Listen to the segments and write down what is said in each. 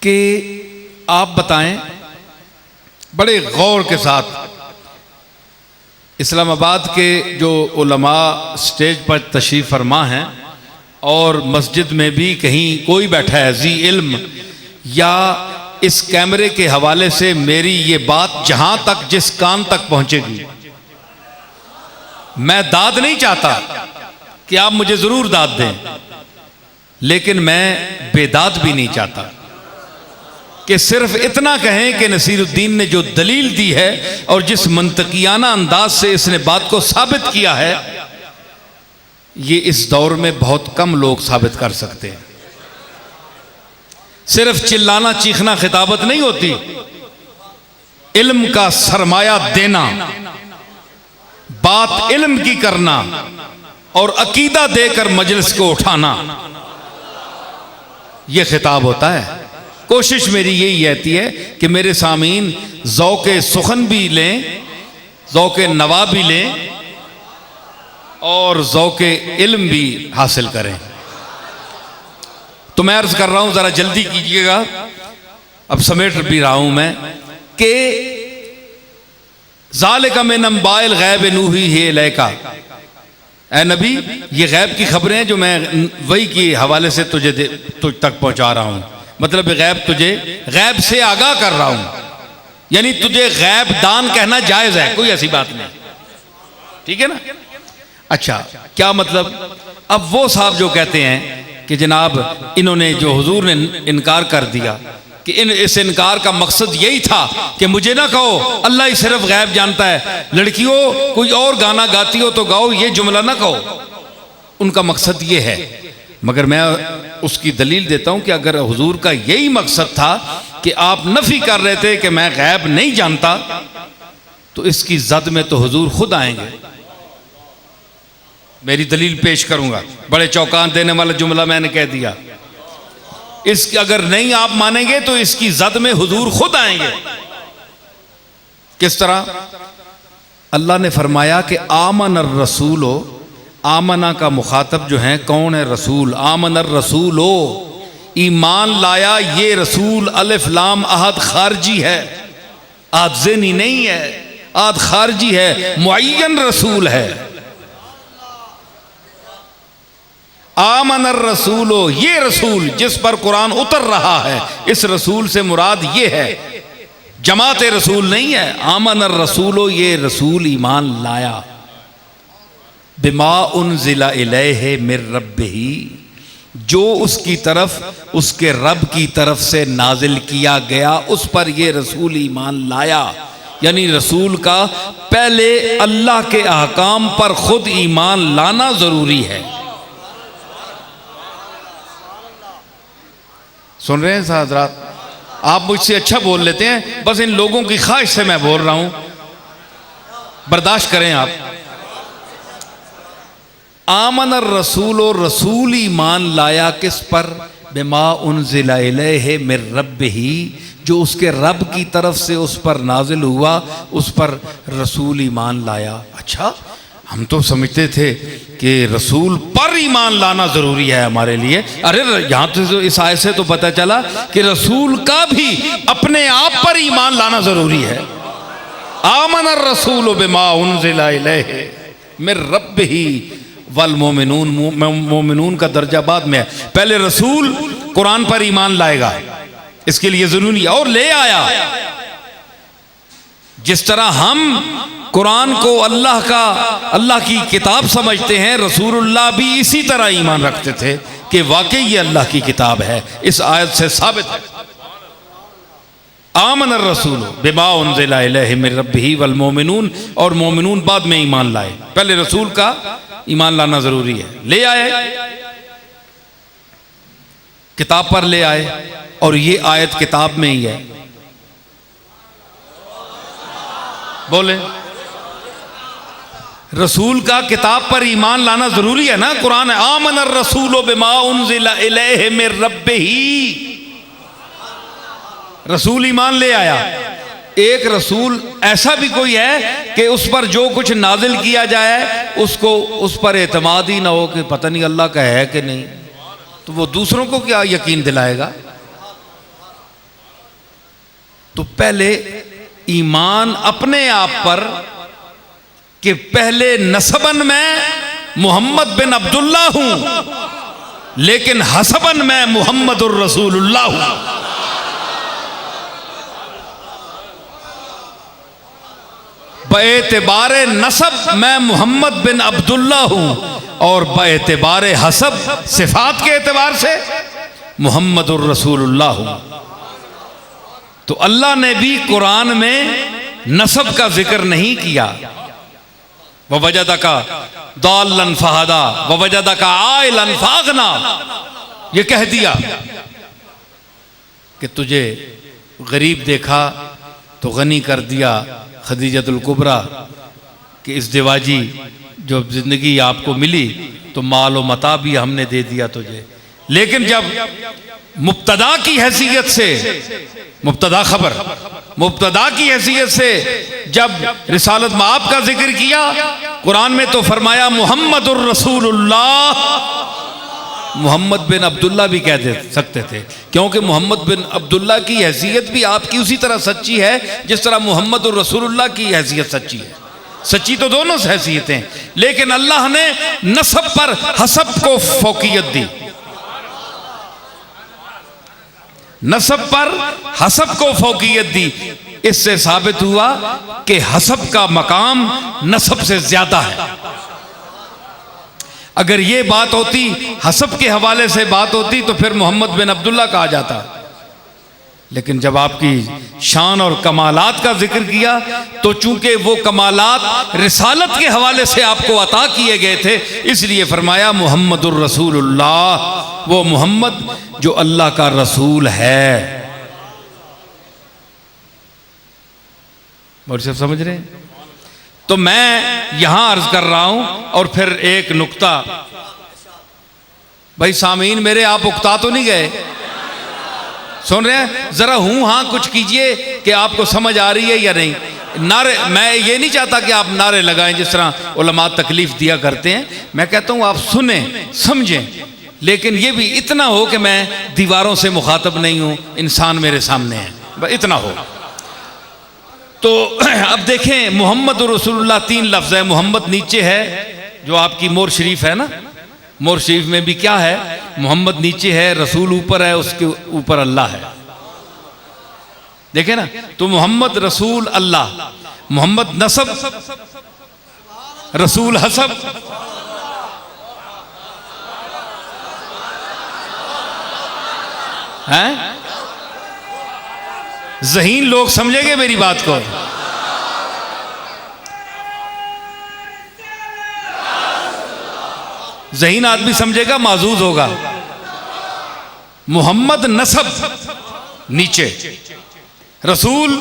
कि आप बताएं बड़े गौर के साथ, इस्लामाबाद के जो उलमा स्टेज पर तशरीफ़ फरमा हैं और मस्जिद में भी कहीं कोई बैठा है जी इल्म, या इस कैमरे के हवाले से मेरी ये बात जहां तक जिस कान तक पहुंचेगी, मैं दाद नहीं चाहता कि आप मुझे जरूर दाद दें, लेकिन मैं बेदाद भी नहीं चाहता कि सिर्फ इतना कहें कि नसीरुद्दीन ने जो दलील दी है और जिस मंतकियाना अंदाज से इसने बात को साबित किया है, ये इस दौर में बहुत कम लोग साबित कर सकते हैं। सिर्फ चिल्लाना चीखना खिताबत नहीं होती, इल्म का सरमाया देना, बात इल्म की करना और अकीदा देकर मजलिस को उठाना, यह खिताब होता है। कोशिश मेरी यही रहती है कि मेरे सामीन ज़ौक़े सुखन भी लें, ज़ौक़े नवा भी लें और ज़ौक़े इल्म भी हासिल करें। तो मैं अर्ज कर रहा हूं, जरा जल्दी कीजिएगा, अब समेट भी रहा हूं मैं, कि ज़ालिका मिन अंबाइल गैब नूही है इलैका, ऐ नबी ये गैब की खबरें हैं जो मैं वही के हवाले से तुझ तक पहुंचा रहा हूं। मतलब गैब, तुझे गैब से आगाह कर रहा हूं, यानी तुझे गैब दान कहना जायज है, कोई ऐसी बात नहीं, ठीक है ना। अच्छा, क्या मतलब? अब वो साहब जो कहते हैं कि जनाब इन्होंने जो हुजूर ने इनकार कर दिया, कि इस इनकार का मकसद यही था कि मुझे ना कहो अल्लाह ही सिर्फ गैब जानता है, लड़कियों कोई और गाना गाती हो तो गाओ, ये जुमला ना कहो। उनका मकसद ये है, मगर मैं उसकी दलील देता हूं कि अगर हुजूर का यही मकसद था कि आप नफी कर रहे थे कि मैं गैब नहीं जानता, तो इसकी जद में तो हुजूर खुद आएंगे। मेरी दलील पेश करूंगा, बड़े चौंकान देने वाला जुमला मैंने कह दिया। इसकी अगर नहीं आप मानेंगे तो इसकी जद में हुजूर खुद आएंगे। किस तरह? अल्लाह ने फरमाया कि आमन ar रसूलो, आमना का मुखातब जो है कौन है? रसूल। आमन ar रसूलो, ईमान लाया ये रसूल, अलिफ लाम अहद खारजी है, आद ज़ेनी नहीं है, आद खारजी है, मुअय्यन रसूल है। आमन ar रसूलो, ये रसूल जिस पर कुरान उतर रहा है, इस रसूल से मुराद ये है, जमात रसूल नहीं है। आमन ar रसूलो, ये रसूल ईमान लाया, बिमा उनज़िला इलैहि मिर रब्बिही, जो उसकी तरफ उसके रब की तरफ से नाजिल किया गया उस पर ये रसूल ईमान लाया। यानी रसूल का पहले अल्लाह के अहकाम पर खुद ईमान लाना जरूरी है। सुन रहे हैं हज़रात? आप मुझसे अच्छा बोल लेते हैं, बस इन लोगों की ख्वाहिश से मैं बोल रहा हूं, बर्दाश्त करें आप। आमन ar रसूल, और रसूल ईमान लाया किस पर? बिमा उनज़िला इलैहि मिर रब्बिही, जो उसके रब की तरफ से उस पर नाजिल हुआ, उस पर रसूल ईमान लाया। अच्छा, हम तो समझते थे कि रसूल पर ईमान लाना जरूरी है हमारे लिए। अरे यहां तो इस आयत से तो पता चला कि रसूल का भी अपने आप पर ईमान लाना जरूरी है। आमन ar रसूल बिमा उनज़िला इलैहि मिर रब्बिही वल मोमिनून, मोमिनून का दर्जा बाद में है, पहले रसूल कुरान पर ईमान लाएगा, इसके लिए जरूरी है, और ले आया। जिस तरह हम कुरान को अल्लाह की किताब समझते हैं, रसूलुल्लाह भी इसी तरह ईमान रखते थे कि वाकई ये अल्लाह की किताब है। इस आयत से साबित है। आमन ar रसूल बिमा उनज़िला इलैहि मिर रब्बिही वल मोमिनून, और मोमिनून बाद में ईमान लाए, पहले रसूल का ईमान लाना जरूरी है। ले आए, किताब पर ले आए, और ये आयत किताब में ही है। बोले, रसूल का किताब पर ईमान लाना जरूरी है ना। कुरान है आमन ar रसूल बिमा उनज़िला इलैहि मिर रब्बिही, रसूल ईमान ले आया। एक रसूल ऐसा भी कोई है कि उस पर जो कुछ नाजिल किया जाए उसको उस पर एतमाद ही ना हो कि पता नहीं अल्लाह का है कि नहीं, तो वो दूसरों को क्या यकीन दिलाएगा? तो पहले ईमान अपने आप पर कि पहले नसबन मैं मोहम्मद बिन अब्दुल्ला हूं, लेकिन हसबन मैं मुहम्मदुर रसूलुल्लाह हूं। बेएतबारे नसब मैं मोहम्मद बिन अब्दुल्ला हूं, और बेएतबारे हसब सिफात के एतबार से मुहम्मदुर रसूलुल्लाह हूं। तो अल्लाह ने भी कुरान में नसब का जिक्र नहीं किया। ववजदका दाल्लन फहदा ववजदका आइलन फागना, ये कह दिया कि तुझे गरीब देखा तो गनी कर दिया खदीजतुल कुबरा कि इस दिवाजी जो जिंदगी आपको मिली तो माल व मता भी हमने दे दिया तुझे। लेकिन जब मुब्तदा की हैसियत से, मुब्तदा खबर, मुब्तदा की हैसियत से जब रिसालत माब का जिक्र किया कुरान में, तो फरमाया मुहम्मदुर रसूलुल्लाह। मोहम्मद बिन अब्दुल्ला भी कह सकते थे, क्योंकि मोहम्मद बिन अब्दुल्ला की हैसियत भी आपकी उसी तरह सच्ची है जिस तरह मुहम्मदुर रसूलुल्लाह की हैसियत सच्ची है। सच्ची तो दोनों हैसियतें, लेकिन अल्लाह ने नसब पर हसब को फौकियत दी, नसब पर हसब को फौकियत दी। इससे साबित हुआ कि हसब का मकाम नसब से ज्यादा है। अगर ये बात होती, हसब के हवाले से बात होती, तो फिर मोहम्मद बिन अब्दुल्ला कहा जाता। लेकिन जब आपकी शान और कमालात का जिक्र किया, तो चूंकि वो कमालात रिसालत के हवाले से आपको अता किए गए थे, इसलिए फरमाया मुहम्मदुर रसूलुल्लाह, वो मोहम्मद जो अल्लाह का रसूल है। और सब समझ रहे हैं? तो मैं यहां अर्ज कर रहा हूं, और फिर एक नुक्ता, भाई सामीन मेरे, आप उकता तो नहीं गए? सुन रहे हैं? जरा हूं हां कुछ कीजिए कि आपको समझ आ रही है या नहीं। नारे, मैं ये नहीं चाहता कि आप नारे लगाएं जिस तरह उलमा तकलीफ दिया करते हैं। मैं कहता हूं आप सुने समझें, लेकिन ये भी इतना हो कि मैं दीवारों से मुखातब नहीं हूं, इंसान मेरे सामने है, इतना हो। तो अब देखें, मोहम्मद रसूलुल्लाह 3 लफ्ज है। मोहम्मद नीचे है, जो आपकी मोर शरीफ है ना, मोर शरीफ में भी क्या है? मोहम्मद नीचे है, रसूल ऊपर है, उसके ऊपर अल्लाह है। देखे ना, तो मोहम्मद रसूल अल्लाह, मोहम्मद नसब, रसूल हसब। हैं? ज़हीन लोग समझेंगे मेरी बात को। ज़हीन आदमी समझेगा, माजूज होगा। मोहम्मद नसब नीचे, रसूल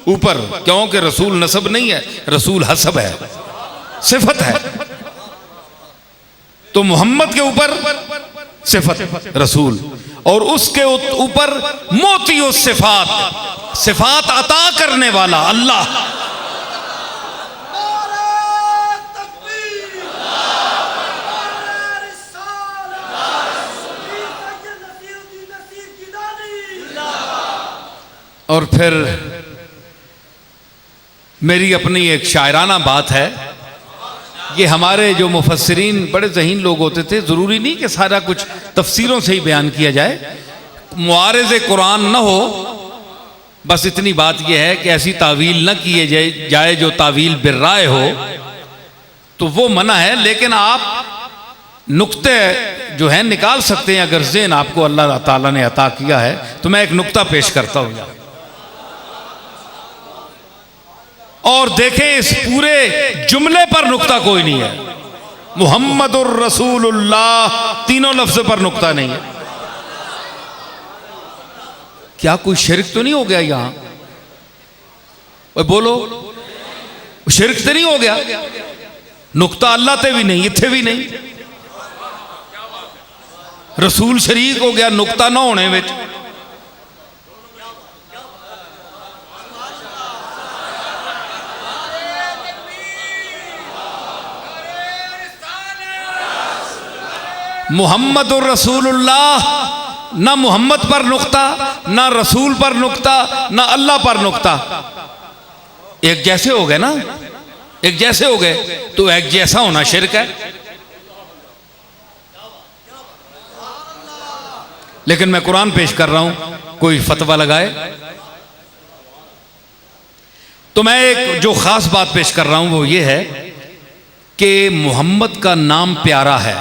ऊपर, क्योंकि रसूल नसब नहीं है, रसूल हसब है, सिफत है। तो मोहम्मद के ऊपर सिफत रसूल, और उसके ऊपर मोती सिफात, सिफात अता करने वाला अल्लाह। और फिर मेरी अपनी एक शायराना बात है। ये हमारे जो मुफस्सिरीन बड़े ज़हीन लोग होते थे, ज़रूरी नहीं कि सारा कुछ तफसीरों से ही बयान किया जाए, मुआरिज़े कुरान न हो, बस इतनी बात यह है कि ऐसी तावील न किए जाए जो तावील बिर्राए हो, तो वो मना है। लेकिन आप नुक्ते जो है निकाल सकते हैं, अगर ज़हन आपको अल्लाह ताला ने अता किया है। तो मैं एक नुक्ता पेश करता हूँ, और देखें इस पूरे जुमले पर नुक्ता कोई नहीं है। मुहम्मदुर रसूलुल्लाह तीनों लफ्ज़ पर नुक्ता नहीं है। क्या कोई शिरक तो नहीं हो गया यहां? बोलो, शिरक तो नहीं हो गया? नुक्ता अल्लाह ते भी नहीं, इत्थे भी नहीं। रसूल शरीक हो गया नुक्ता ना होने विच। मुहम्मदुर रसूलुल्लाह ना मोहम्मद पर नुक्ता, ना रसूल पर नुक्ता, ना अल्लाह पर नुक्ता। एक जैसे हो गए ना, एक जैसे हो गए, तो एक जैसा होना शिर्क है। लेकिन मैं कुरान पेश कर रहा हूं, कोई फतवा लगाए तो मैं एक जो खास बात पेश कर रहा हूं वो ये है कि मोहम्मद का नाम प्यारा है।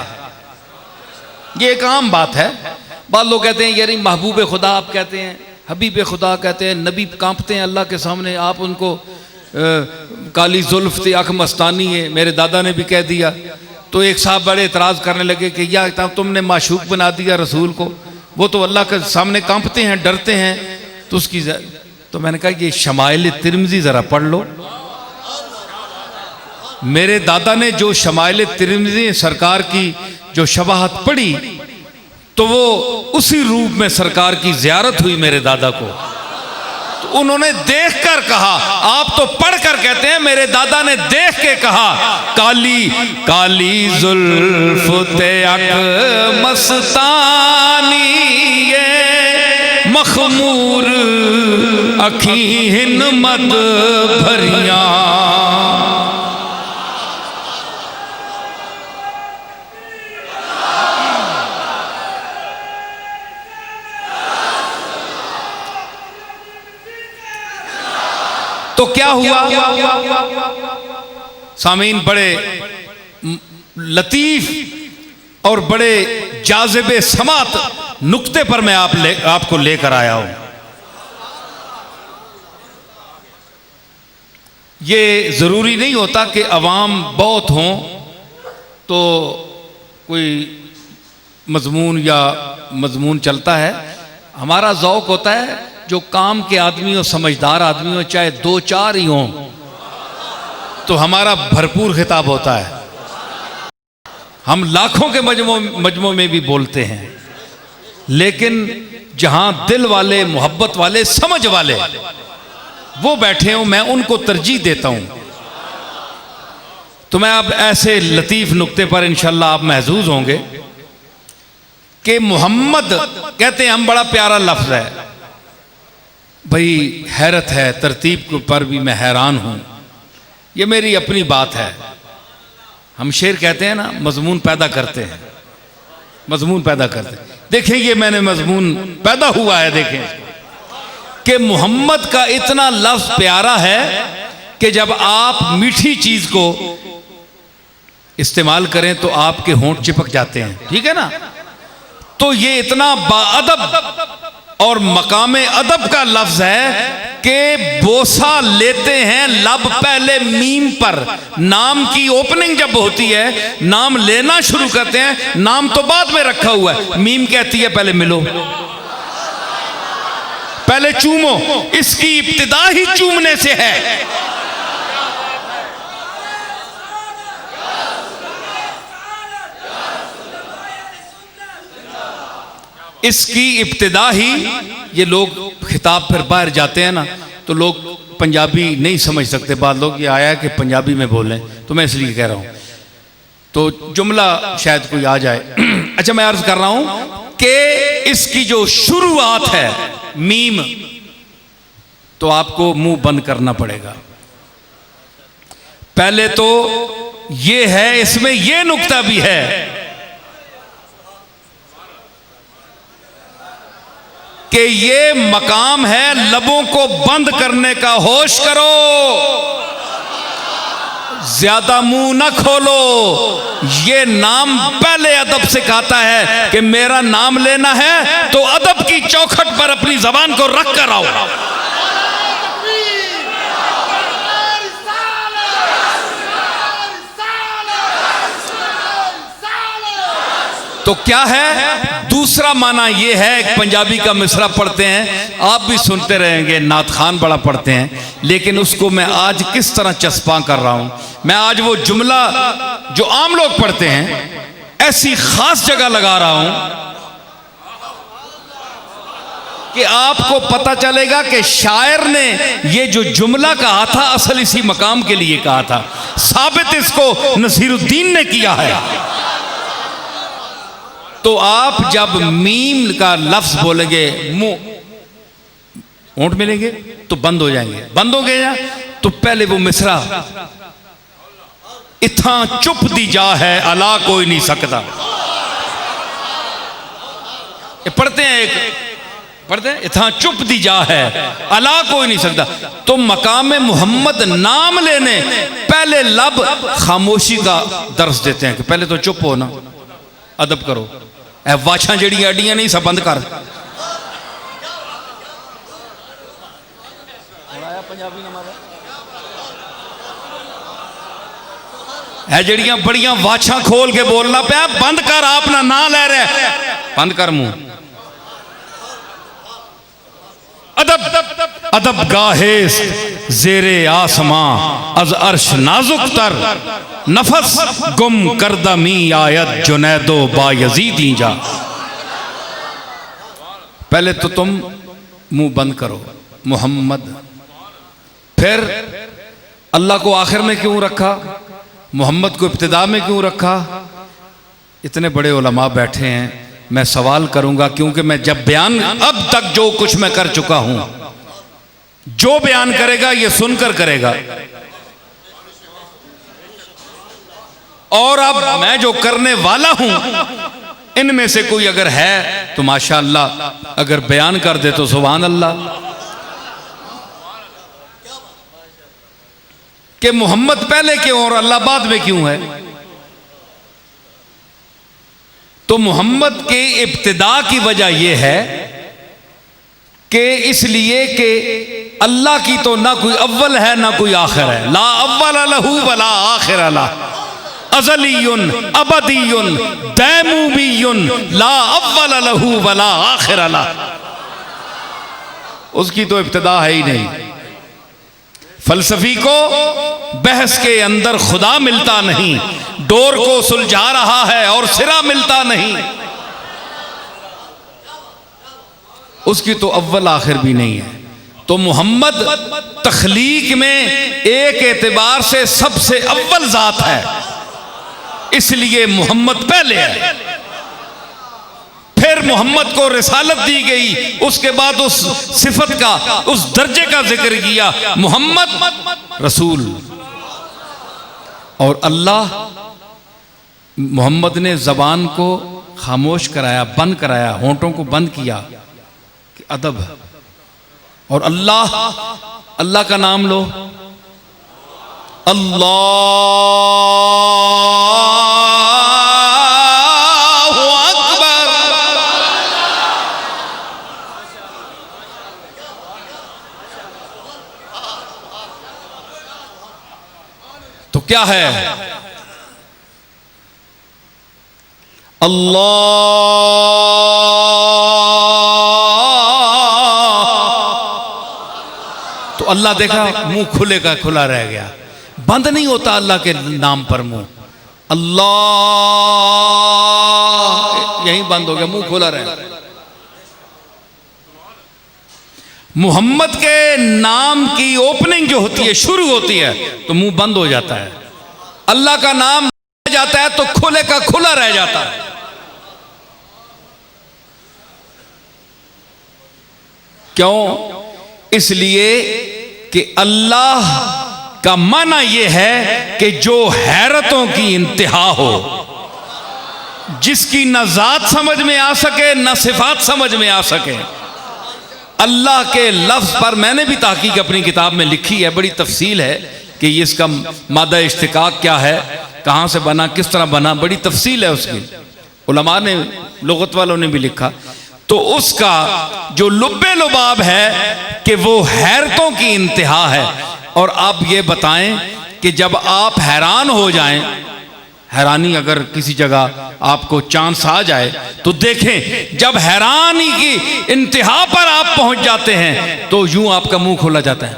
ये एक आम बात है। बाद लोग कहते हैं यार महबूब खुदा आप कहते हैं, हबीब खुदा कहते हैं, नबी कांपते हैं अल्लाह के सामने, आप उनको काली जुल्फ थी, अख मस्तानी है, मेरे दादा ने भी कह दिया। तो एक साहब बड़े एतराज़ करने लगे कि या तुमने माशूक बना दिया रसूल को, वो तो अल्लाह के सामने कांपते हैं, डरते हैं, तो उसकी तो मैंने कहा ये शमाइल तिरमिज़ी ज़रा पढ़ लो। मेरे दादा ने जो शमाइल तिरमिज़ी सरकार की जो शबाहत पढ़ी तो वो उसी रूप में सरकार की ज़ियारत हुई मेरे दादा को। तो उन्होंने देख कर कहा, आप तो पढ़ कर कहते हैं, मेरे दादा ने देख के कहा, काली काली जुल्फ ते अक मस्तानी ये मखमूर अखी हिनमत भरिया। तो क्या हुआ सामीन, बड़े लतीफ और बड़े जाज़िबे समात नुक्ते पर मैं आपको लेकर आया हूं। ये ज़रूरी नहीं होता कि अवाम बहुत हों तो कोई मजमून या मजमून चलता है। हमारा ज़ौक़ होता है जो काम के आदमी हो, समझदार आदमी हो, चाहे दो चार ही हों, तो हमारा भरपूर खिताब होता है। हम लाखों के मजमों में भी बोलते हैं, लेकिन जहां दिल वाले, मोहब्बत वाले, समझ वाले वो बैठे हों, मैं उनको तरजीह देता हूं। तो मैं अब ऐसे लतीफ़ नुक्ते पर इंशाअल्लाह आप महजूज होंगे कि मोहम्मद कहते हैं हम, बड़ा प्यारा लफ्ज़ है भाई, हैरत है, तरतीब पर भी मैं हैरान हूं। ये मेरी अपनी बात है। हम शेर कहते हैं ना, मजमून पैदा करते हैं, मजमून पैदा करते हैं। देखें ये मैंने मजमून पैदा हुआ है, देखें कि मोहम्मद का इतना लफ्ज प्यारा है कि जब आप मीठी चीज को इस्तेमाल करें तो आपके होंठ चिपक जाते हैं, ठीक है ना। तो ये इतना बाअदब और मकामे अदब का लफ्ज है कि बोसा लेते हैं लब पहले मीम पर। नाम की ओपनिंग जब होती है, नाम लेना शुरू करते हैं, नाम तो बाद में रखा हुआ है, मीम कहती है पहले मिलो, पहले चूमो। इसकी इब्तिदा ही चूमने से है। इसकी इब्तिदा ही, ये लोग खिताब फिर बाहर जाते हैं ना तो लोग पंजाबी नहीं समझ सकते, बाद लोग ये आया कि पंजाबी में बोलें, तो मैं इसलिए कह रहा हूं, तो जुमला शायद कोई आ जाए। अच्छा, मैं अर्ज कर रहा हूं कि इसकी जो शुरुआत है मीम, तो आपको मुंह बंद करना पड़ेगा। पहले तो ये है, इसमें ये नुक्ता भी है कि ये मकाम है लबों को बंद करने का। होश करो, ज्यादा मुंह न खोलो। ये नाम पहले अदब से कहता है कि मेरा नाम लेना है तो अदब की चौखट पर अपनी जबान को रख कर आओ। तो क्या है दूसरा माना? ये है, एक पंजाबी का मिसरा पढ़ते हैं, आप भी सुनते रहेंगे, नात खान बड़ा पढ़ते हैं, लेकिन उसको मैं आज किस तरह चस्पा कर रहा हूं। मैं आज वो जुमला जो आम लोग पढ़ते हैं ऐसी खास जगह लगा रहा हूं कि आपको पता चलेगा कि शायर ने ये जो जुमला कहा था असल इसी मकाम के लिए कहा था। साबित इसको नसीरुद्दीन ने किया है। तो आप जब मीम का लफ्ज बोलेंगे, मुंह होंठ मिलेंगे तो बंद हो जाएंगे, बंद हो गए तो पहले वो मिसरा, इथा चुप दी जा है अला कोई नहीं सकता, ये पढ़ते हैं, एक पढ़ते हैं, इथा चुप दी जा है अला कोई नहीं सकता। तो मकाम मोहम्मद नाम लेने पहले लब खामोशी का दर्स देते हैं कि पहले तो चुप हो ना, अदब करो, ए वाछा जड़ियां अड्डियां नहीं सब बंद कर। है जड़ियां बड़ियां वाछा खोल के बोलना पाया, बंद कर, आप ना ले रहे, बंद कर मुंह। अदब अदब गाहे जेरे आसमां अज अर्श नाजुक तर, नफस गुम करदा मी आयत जुनैदो बायजीदी जा। पहले तो तुम मुंह बंद करो मोहम्मद, फिर अल्लाह को आखिर में क्यों रखा, मोहम्मद को इब्तिदा में क्यों रखा। इतने बड़े उलमा बैठे हैं, मैं सवाल करूंगा क्योंकि मैं जब बयान, अब तक जो कुछ मैं कर चुका हूं, जो बयान करेगा ये सुनकर करेगा, और अब मैं जो करने वाला हूं इनमें से कोई अगर है तो माशाअल्लाह, अगर बयान कर दे तो सुभान अल्लाह। कि मोहम्मद पहले क्यों और अल्लाह बाद में क्यों है। तो मोहम्मद के इब्तिदा की वजह यह है कि इसलिए कि अल्लाह की तो ना कोई अव्वल है ना कोई आखिर है, ला अव्वल लहू वला आखिर ला, अज़लियुन अबदियुन दैमुबियुन ला अव्वल लहू वला आखिर ला। उसकी तो इब्तिदा है ही नहीं। फलसफी को बहस के अंदर खुदा मिलता नहीं, डोर को सुलझा रहा है और सिरा मिलता नहीं, उसकी तो अव्वल आखिर भी नहीं है। तो मोहम्मद तख्लीक में एक एतबार से सबसे अव्वल जात है, इसलिए मोहम्मद पहले है। फिर मोहम्मद को रिसालत दी गई, उसके बाद उस सिफत का, उस दर्जे का जिक्र किया, मोहम्मद रसूल। और अल्लाह मोहम्मद ने जबान को खामोश कराया, बंद कराया, होंठों को बंद किया कि अदब। और अल्लाह, अल्लाह का नाम लो, अल्लाहु अकबर। तो क्या है अल्लाह। तो अल्लाह देखा मुंह खुले का खुला रह गया, बंद नहीं होता अल्लाह के नाम पर मुंह। अल्लाह यहीं बंद हो गया, मुंह खुला रह गया। मोहम्मद के नाम की ओपनिंग जो होती है, शुरू होती है, तो मुंह बंद हो जाता है। अल्लाह का नाम जाता है तो खुले का खुला रह जाता है। क्यों? इसलिए कि अल्लाह का माना यह है कि जो हैरतों की इंतहा हो, जिसकी न जात समझ में आ सके न सिफात समझ में आ सके। अल्लाह के लफ्ज पर मैंने भी तहकीक अपनी किताब में लिखी है, बड़ी तफसील है कि ये इसका मादा इश्तिकाक क्या है, कहाँ से बना, किस तरह बना, बड़ी तफसील है उसकी। उलमा ने, लुगत वालों ने भी लिखा। तो उसका जो लुब्बे लुबाब है कि वो हैरतों की इंतहा है। और आप ये बताएं कि जब आप हैरान हो जाएं, हैरानी अगर किसी जगह आपको चांस आ जाए तो देखें, जब हैरानी की इंतहा पर आप पहुंच जाते हैं तो यूं आपका मुंह खोला जाता है,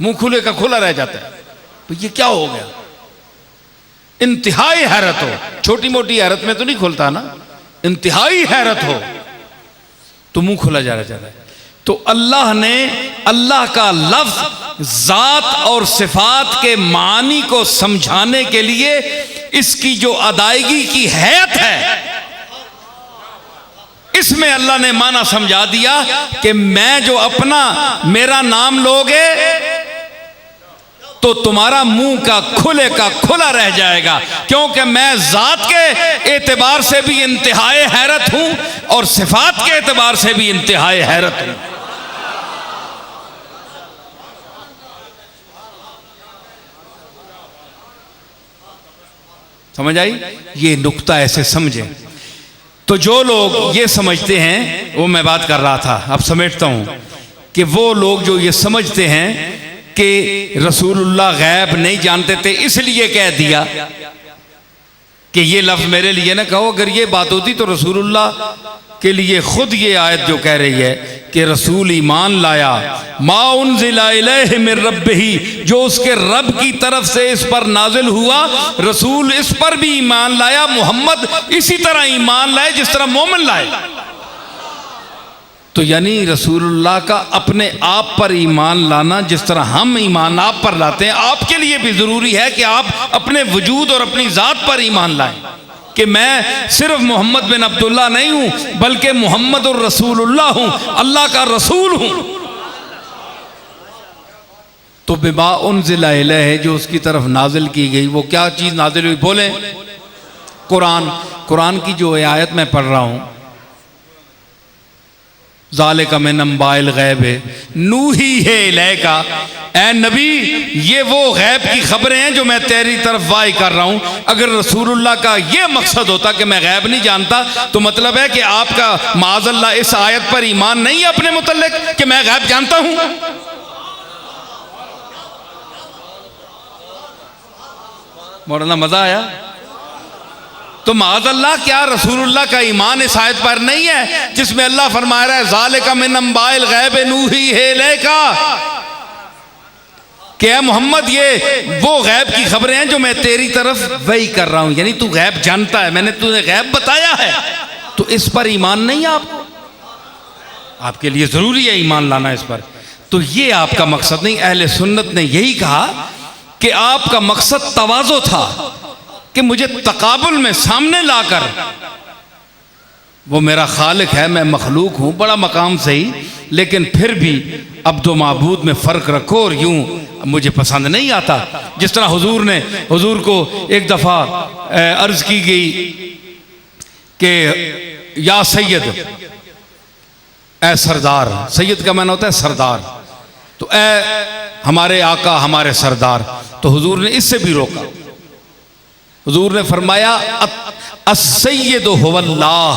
मुंह खुले का खुला रह जाता है। तो ये क्या हो गया? इंतहाई हैरत हो, छोटी मोटी हैरत में तो नहीं खुलता ना, इंतहाई हैरत हो तो मुंह खुला जा रहा है। तो अल्लाह ने, अल्लाह का लफ्ज ज़ात और सिफात के मानी को समझाने के लिए इसकी जो अदायगी की हैत है, इसमें अल्लाह ने माना समझा दिया कि मैं जो अपना मेरा नाम लोगे तो तुम्हारा मुंह का खुला रह जाएगा, क्योंकि मैं ज़ात के एतबार से भी इंतहाई हैरत हूं और सिफात के एतबार से भी इंतहाई हैरत हूं। समझ आई? ये नुक्ता ऐसे समझें। तो जो लोग ये समझते हैं, वो मैं बात कर रहा था, अब समेटता हूं, कि वो लोग जो ये समझते हैं कि रसूलुल्लाह गैब नहीं जानते थे इसलिए कह दिया कि ये लफ्ज़ मेरे लिए ना कहो। अगर ये बात होती तो रसूलुल्लाह के लिए खुद ये आयत जो कह रही है कि रसूल ईमान लाया मा उन्ज़िला इलैहि मिन रब्बिही, जो उसके रब की तरफ से इस पर नाजिल हुआ, रसूल इस पर भी ईमान लाया, मोहम्मद इसी तरह ईमान लाए जिस तरह मोमिन लाए। तो यानी रसूलुल्लाह का अपने आप पर ईमान लाना जिस तरह हम ईमान आप पर लाते हैं, आपके लिए भी ज़रूरी है कि आप अपने वजूद और अपनी ज़ात पर ईमान लाएं कि मैं सिर्फ मोहम्मद बिन अब्दुल्ला नहीं हूं बल्कि मोहम्मद और रसूलुल्लाह हूं, अल्लाह का रसूल हूं। तो बिमा उन्ज़िला इलैहि, जो उसकी तरफ नाजिल की गई, वो क्या चीज़ नाजिल हुई? बोले कुरान। कुरान की जो आयत मैं पढ़ रहा हूं, ज़ालिका मिन अंबाइल गैब नूही है इलैका, ऐ नबी ये वो गैब की खबरें हैं जो मैं तेरी तरफ वाही कर रहा हूं। अगर रसूलुल्लाह का ये मकसद होता कि मैं गैब नहीं जानता, तो मतलब है कि आपका माज़अल्लाह इस आयत पर ईमान नहीं है अपने मुतल्लिक कि मैं गैब जानता हूं। मौलाना मजा आया? तो माज़अल्लाह क्या रसूलुल्लाह का ईमान इस आयत पर नहीं है जिसमें अल्लाह फरमा रहा है ज़ालिका मिन अंबाइल गैब नूही है इलैका, क्या मोहम्मद ये वो गैब की खबरें हैं जो मैं तेरी तरफ वही कर रहा हूं, यानी तू गैब जानता है, मैंने तुझे गैब बताया है, तो इस पर ईमान नहीं है आपको, आपके लिए जरूरी है ईमान लाना इस पर। तो ये आपका मकसद नहीं। अहले सुन्नत ने यही कहा कि आपका मकसद तवाज़ो था कि मुझे तकाबुल में सामने लाकर, वो मेरा खालिक है, मैं मखलूक हूं, बड़ा मकाम सही, लेकिन फिर भी अब्दो माबूद में फ़र्क रखो, और यूं मुझे पसंद नहीं आता। जिस तरह हुजूर को एक दफ़ा अर्ज़ की गई कि या सैयद, ए सरदार, सैयद का माना होता है सरदार, तो ए हमारे आका हमारे सरदार, तो हुजूर ने इससे भी रोका। हुजूर ने फरमाया अस्सय्यिदु हुवल्लाह,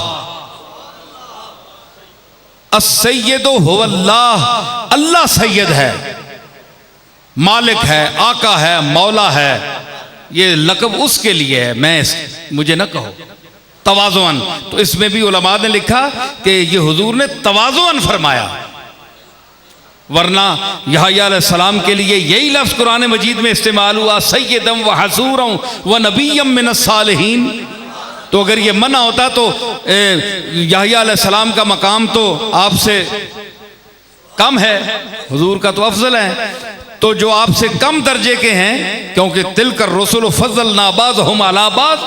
अस्सय्यिदु हुवल्लाह, अल्लाह सैयद है, मालिक है, आका है, मौला है, ये लक़ब उसके लिए है, मुझे न कहो। तवाज़ुअन, तो इसमें भी उलमा ने लिखा कि ये हुजूर ने तवाज़ुअन फरमाया, वरना यहया अलैहिस्सलाम के लिए यही लफ्ज़ कुरान मजीद में इस्तेमाल हुआ, सय्यदम व हसूरम व नबिय्यम मिनस सालिहीन। तो अगर ये मना होता तो यहया अलैहिस्सलाम का मकाम तो आपसे कम है, हुजूर का तो अफजल है, तो जो आपसे कम दर्जे के हैं, क्योंकि तिलकर रसूल फज़लना बाज़हुम अला बाज़।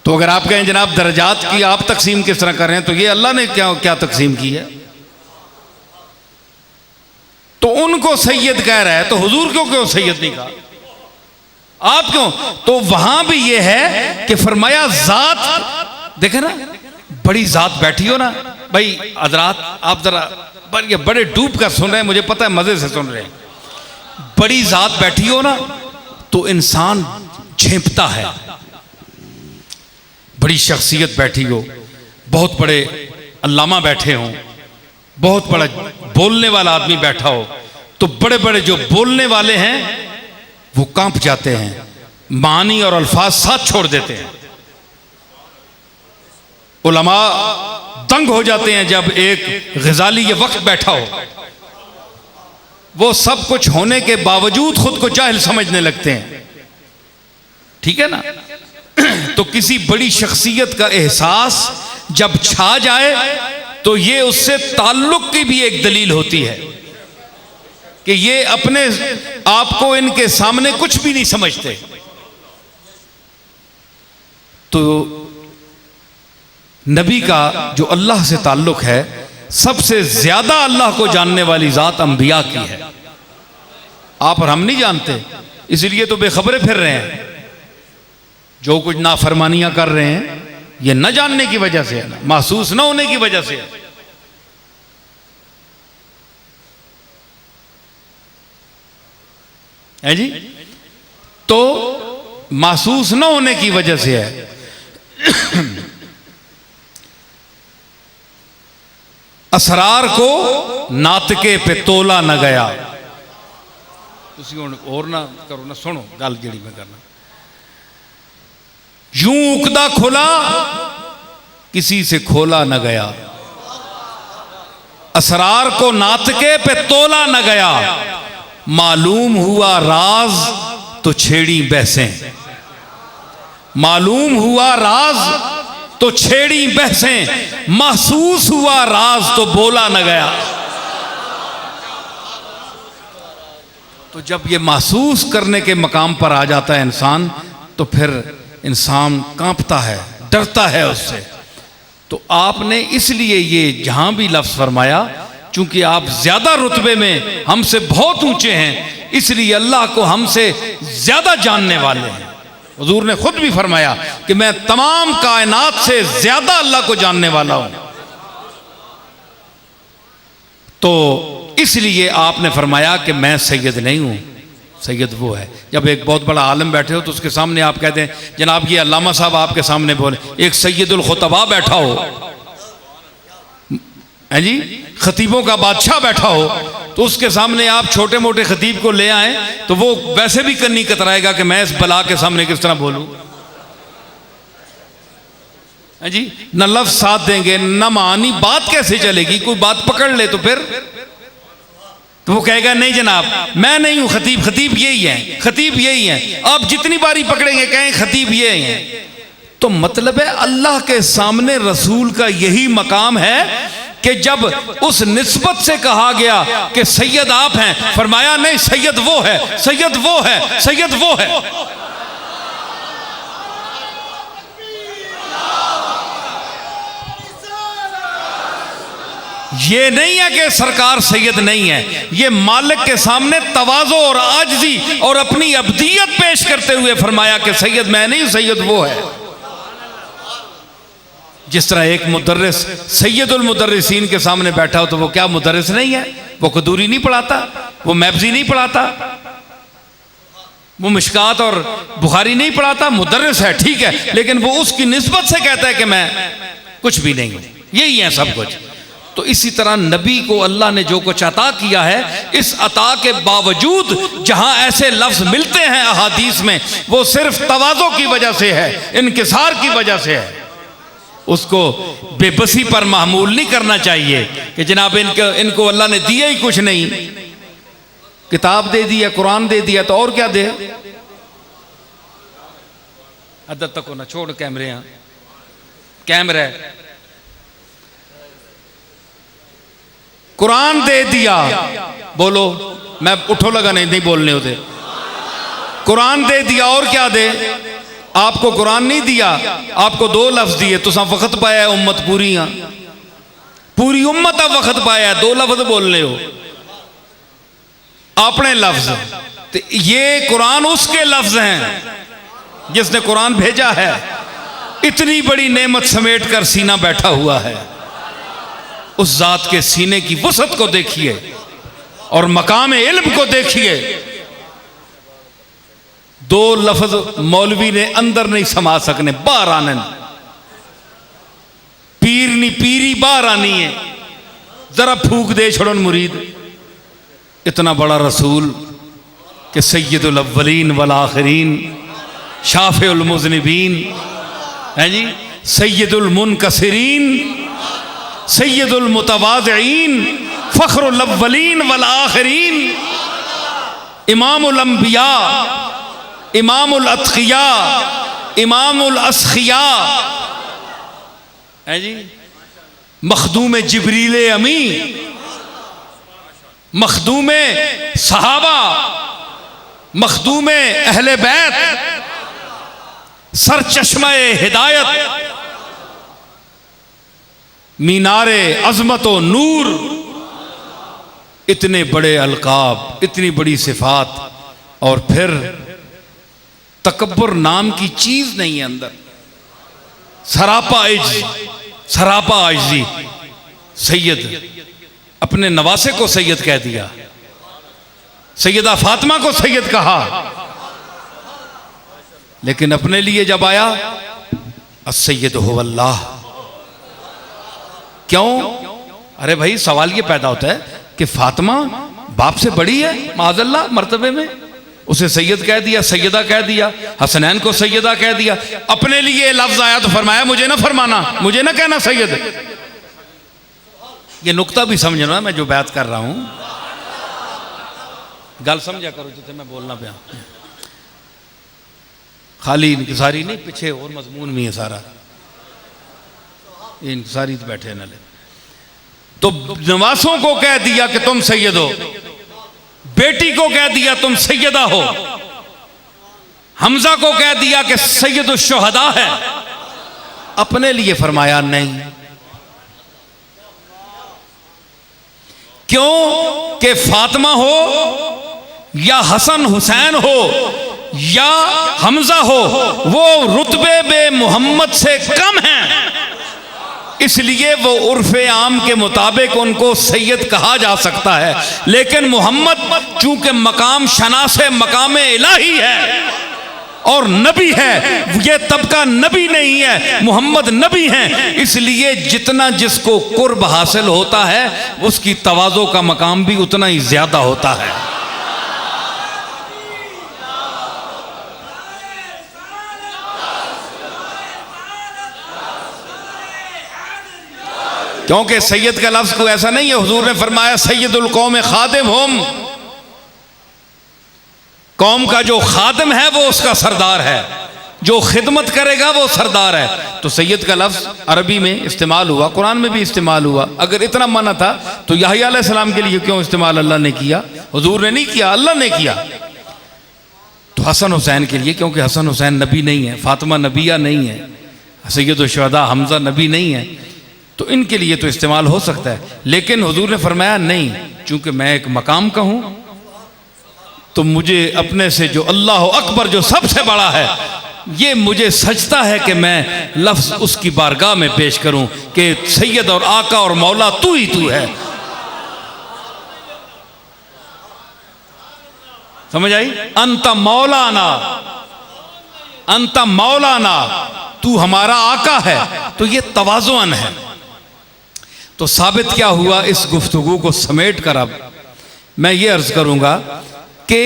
तो अगर आप कहें जनाब दर्जात की आप तकसीम किस तरह कर रहे हैं, तो ये अल्लाह ने क्या तकसीम की है, तो उनको सैयद कह रहा है, तो हुजूर क्यों सैयद नहीं कहा, आप क्यों? तो वहां भी ये है कि फरमाया जात, देखे ना, बड़ी जात बैठी हो ना भाई हज़रात, आप जरा बड़े डूब कर सुन रहे हैं, मुझे पता है मजे से सुन रहे हैं, बड़ी जात बैठी हो ना तो इंसान झेंपता है। बड़ी शख्सियत बैठी हो, बहुत बड़े अल्लामा बैठे हों, बहुत बड़ा बोलने वाला आदमी बैठा हो, तो बड़े बड़े जो बोलने वाले हैं वो कांप जाते हैं, मानी और अल्फाज साथ छोड़ देते हैं। उलमा दंग हो जाते हैं जब एक गजाली ये वक्त बैठा हो, वो सब कुछ होने के बावजूद खुद को जाहिल समझने लगते हैं, ठीक है ना। तो किसी बड़ी शख्सियत का एहसास जब छा जाए तो ये उससे ताल्लुक की भी एक दलील होती है कि ये अपने आप को इनके सामने कुछ भी नहीं समझते। तो नबी का जो अल्लाह से ताल्लुक है, सबसे ज्यादा अल्लाह को जानने वाली जात अंबिया की है। आप और हम नहीं जानते, इसलिए तो बेखबरे फिर रहे हैं। जो कुछ नाफरमानियां कर रहे हैं ये न जानने की वजह से है, महसूस न होने की वजह से है जी। तो महसूस न होने की वजह से है। असरार को नातके पे तोला न गया। तुसी और ना करो ना, सुनो गल जी मैं करना। यूं उकदा खुला किसी से खोला न गया, असरार को नातके पे तोला न गया, मालूम हुआ राज तो छेड़ी बहसें, मालूम हुआ राज तो छेड़ी बहसें, महसूस हुआ राज तो बोला न गया। तो जब ये महसूस करने के मकाम पर आ जाता है इंसान, तो फिर इंसान कांपता है, डरता है उससे। तो आपने इसलिए ये जहां भी लफ्ज फरमाया, चूंकि आप ज्यादा रुतबे में हमसे बहुत ऊंचे हैं, इसलिए अल्लाह को हमसे ज्यादा जानने वाले हैं। हुजूर ने खुद भी फरमाया कि मैं तमाम कायनात से ज्यादा अल्लाह को जानने वाला हूं। तो इसलिए आपने फरमाया कि मैं सैयद नहीं हूं, सैयद वो है। जब एक बहुत बड़ा आलम बैठे हो तो उसके सामने आप कहते हैं जनाब ये अल्लामा साहब आपके सामने बोले, एक सैयदुल खुतबा बैठा हो है जी, खतीबों का बादशाह बैठा हो, तो उसके सामने आप छोटे मोटे खतीब को ले आए तो वो वैसे भी कन्नी कतराएगा कि मैं इस बला के सामने किस तरह बोलूं है जी। न लफ्ज साथ देंगे न मानी, बात कैसे चलेगी? कोई बात पकड़ ले तो फिर तो वो कहेगा नहीं जनाब मैं नहीं हूं खतीब, खतीब यही है, खतीब यही है। आप जितनी बारी पकड़ेंगे कहें खतीब ये हैं। तो मतलब है अल्लाह के सामने रसूल का यही मकाम है कि जब उस निस्बत से कहा गया कि सैयद आप हैं, फरमाया नहीं सैयद वो है, सैयद वो है, सैयद वो है। ये नहीं है कि सरकार सैयद नहीं है, ये मालिक के सामने तवाज़ो और आजिज़ी और अपनी अब्दियत पेश करते हुए फरमाया कि सैयद मैं नहीं, सैयद वो है। जिस तरह एक मुदर्रिस सैयदुल मुदर्रिसीन के सामने बैठा हो तो वो क्या मुदर्रिस नहीं है? वो कदूरी नहीं पढ़ाता, वो मैबजी नहीं पढ़ाता, वो मिशकात और बुखारी नहीं पढ़ाता, मुदर्रिस है ठीक है, लेकिन वो उसकी निस्बत से कहता है कि मैं कुछ भी नहीं हूं, यही है सब कुछ। तो इसी तरह नबी को अल्लाह ने जो कुछ अता किया है, इस अता के बावजूद जहां ऐसे लफ्ज मिलते हैं अहादीस में, वो सिर्फ तवाज़ो की वजह से है, इनकिसार की वजह से है। उसको बेबसी पर महमूल नहीं करना चाहिए कि जनाब इनको अल्लाह ने दिया ही कुछ नहीं, किताब दे दिया, कुरान दे दिया तो और क्या दे। अदब तक ना छोड़ कैमरे, यहां कैमरा, कुरान दे दिया, बोलो मैं उठो लगा नहीं बोलने होते, कुरान दे दिया और क्या दे। आपको कुरान नहीं दिया, आपको दो लफ्ज दिए, तुसा वक्त पाया उम्मत पूरी पूरी उम्मत अब वक्त पाया, दो लफ्ज बोलने हो अपने लफ्ज। तो ये कुरान उसके लफ्ज हैं जिसने कुरान भेजा है। इतनी बड़ी नेमत समेट कर सीना बैठा हुआ है, उस जात के सीने की वसत को देखिए और मकाम इल्म को देखिए। दो लफ्ज मौलवी ने अंदर नहीं समा सकने, बाहर आने, पीरनी पीरी बाहर आनी है, जरा फूक दे छोड़न मुरीद। इतना बड़ा रसूल कि सैयदुल अव्वलीन वल आखिरीन, शाफिउल मुज़निबीन है जी, सैयदुल मुनकसिरीन, सैयदुल मुतवाज़िईन, फ़ख्रुल अव्वलीन वल आखिरीन, इमामुल अंबिया, इमामुल अत्क़िया, इमामुल अस्ख़िया है जी। मखदूम जिब्रील अमी, मखदूम सहाबा, मखदूम अहले बैत, सरचश्मा हिदायत, मीनारे अजमत व नूर। इतने बड़े अलकाब, इतनी बड़ी सिफात, और फिर तकब्बुर नाम की चीज नहीं है अंदर। सरापा इज्ज, सरापा आजिज़ी। सैयद, अपने नवासे को सैयद कह दिया, सैयदा फातिमा को सैयद कहा, लेकिन अपने लिए जब आया अस्सैयद हुवल्लाह। क्यों? अरे भाई सवाल ये पैदा होता है कि फातिमा बाप से बड़ी है माज़अल्लाह मर्तबे में, उसे सैयद कह दिया, सैयदा कह दिया, हसनैन को सैयदा कह दिया। अपने लिए लफ्ज आया तो फरमाया मुझे ना फरमाना, मुझे ना कहना सैयद। ये नुक्ता भी समझना, मैं जो बात कर रहा हूं गल समझा करो जिसे मैं बोलना पाया। खाली इनकिसारी नहीं, पीछे और मजमून भी है सारा। इनकिसारी तो बैठे न ले। तो नवासों को कह दिया कि तुम सैयद हो, बेटी को कह दिया तुम सैयदा हो, हमजा को कह दिया कि सैयदुल शुहदा है। अपने लिए फरमाया नहीं। क्यों? कि फातिमा हो या हसन हुसैन हो या हमजा हो, वो रुतबे में मोहम्मद से कम हैं, इसलिए वो उर्फ़े आम के मुताबिक उनको सैयद कहा जा सकता है। लेकिन मोहम्मद चूंकि मकाम शनासे मकाम इलाही है और नबी है, ये तबका नबी नहीं है, मोहम्मद नबी हैं, इसलिए जितना जिसको कुर्ब हासिल होता है उसकी तवाज़ो का मकाम भी उतना ही ज्यादा होता है। क्योंकि सैयद का लफ्ज को ऐसा नहीं है, हुजूर ने फरमाया सैयदुल कौम खादिम हुम, कौम का जो खादिम है वो उसका सरदार है, जो खिदमत करेगा वो सरदार है। तो सैयद का लफ्ज अरबी में इस्तेमाल हुआ, कुरान में भी इस्तेमाल हुआ। अगर इतना मना था तो याह्या अलैहिस्सलाम के लिए क्यों इस्तेमाल अल्लाह ने किया? हुजूर ने नहीं किया, अल्लाह ने किया। तो हसन हुसैन के लिए, क्योंकि हसन हुसैन नबी नहीं है, फातिमा नबिया नहीं है, सैयदुल शुहदा हमजा नबी नहीं है, तो इनके लिए तो इस्तेमाल हो सकता है। लेकिन हुजूर ने फरमाया नहीं, चूंकि मैं एक मकाम का हूं तो मुझे अपने से जो अल्लाह अकबर जो सबसे बड़ा है, ये मुझे सजता है कि मैं लफ्ज उसकी बारगाह में पेश करूं कि सैयद और आका और मौला तू ही तू है। समझ आई? अंता मौलाना, अंता मौलाना, तू हमारा आका है। तो ये तवाज़ुअन है। तो साबित क्या हुआ इस गुफ्तगू को समेट कर? अब मैं ये अर्ज करूंगा कि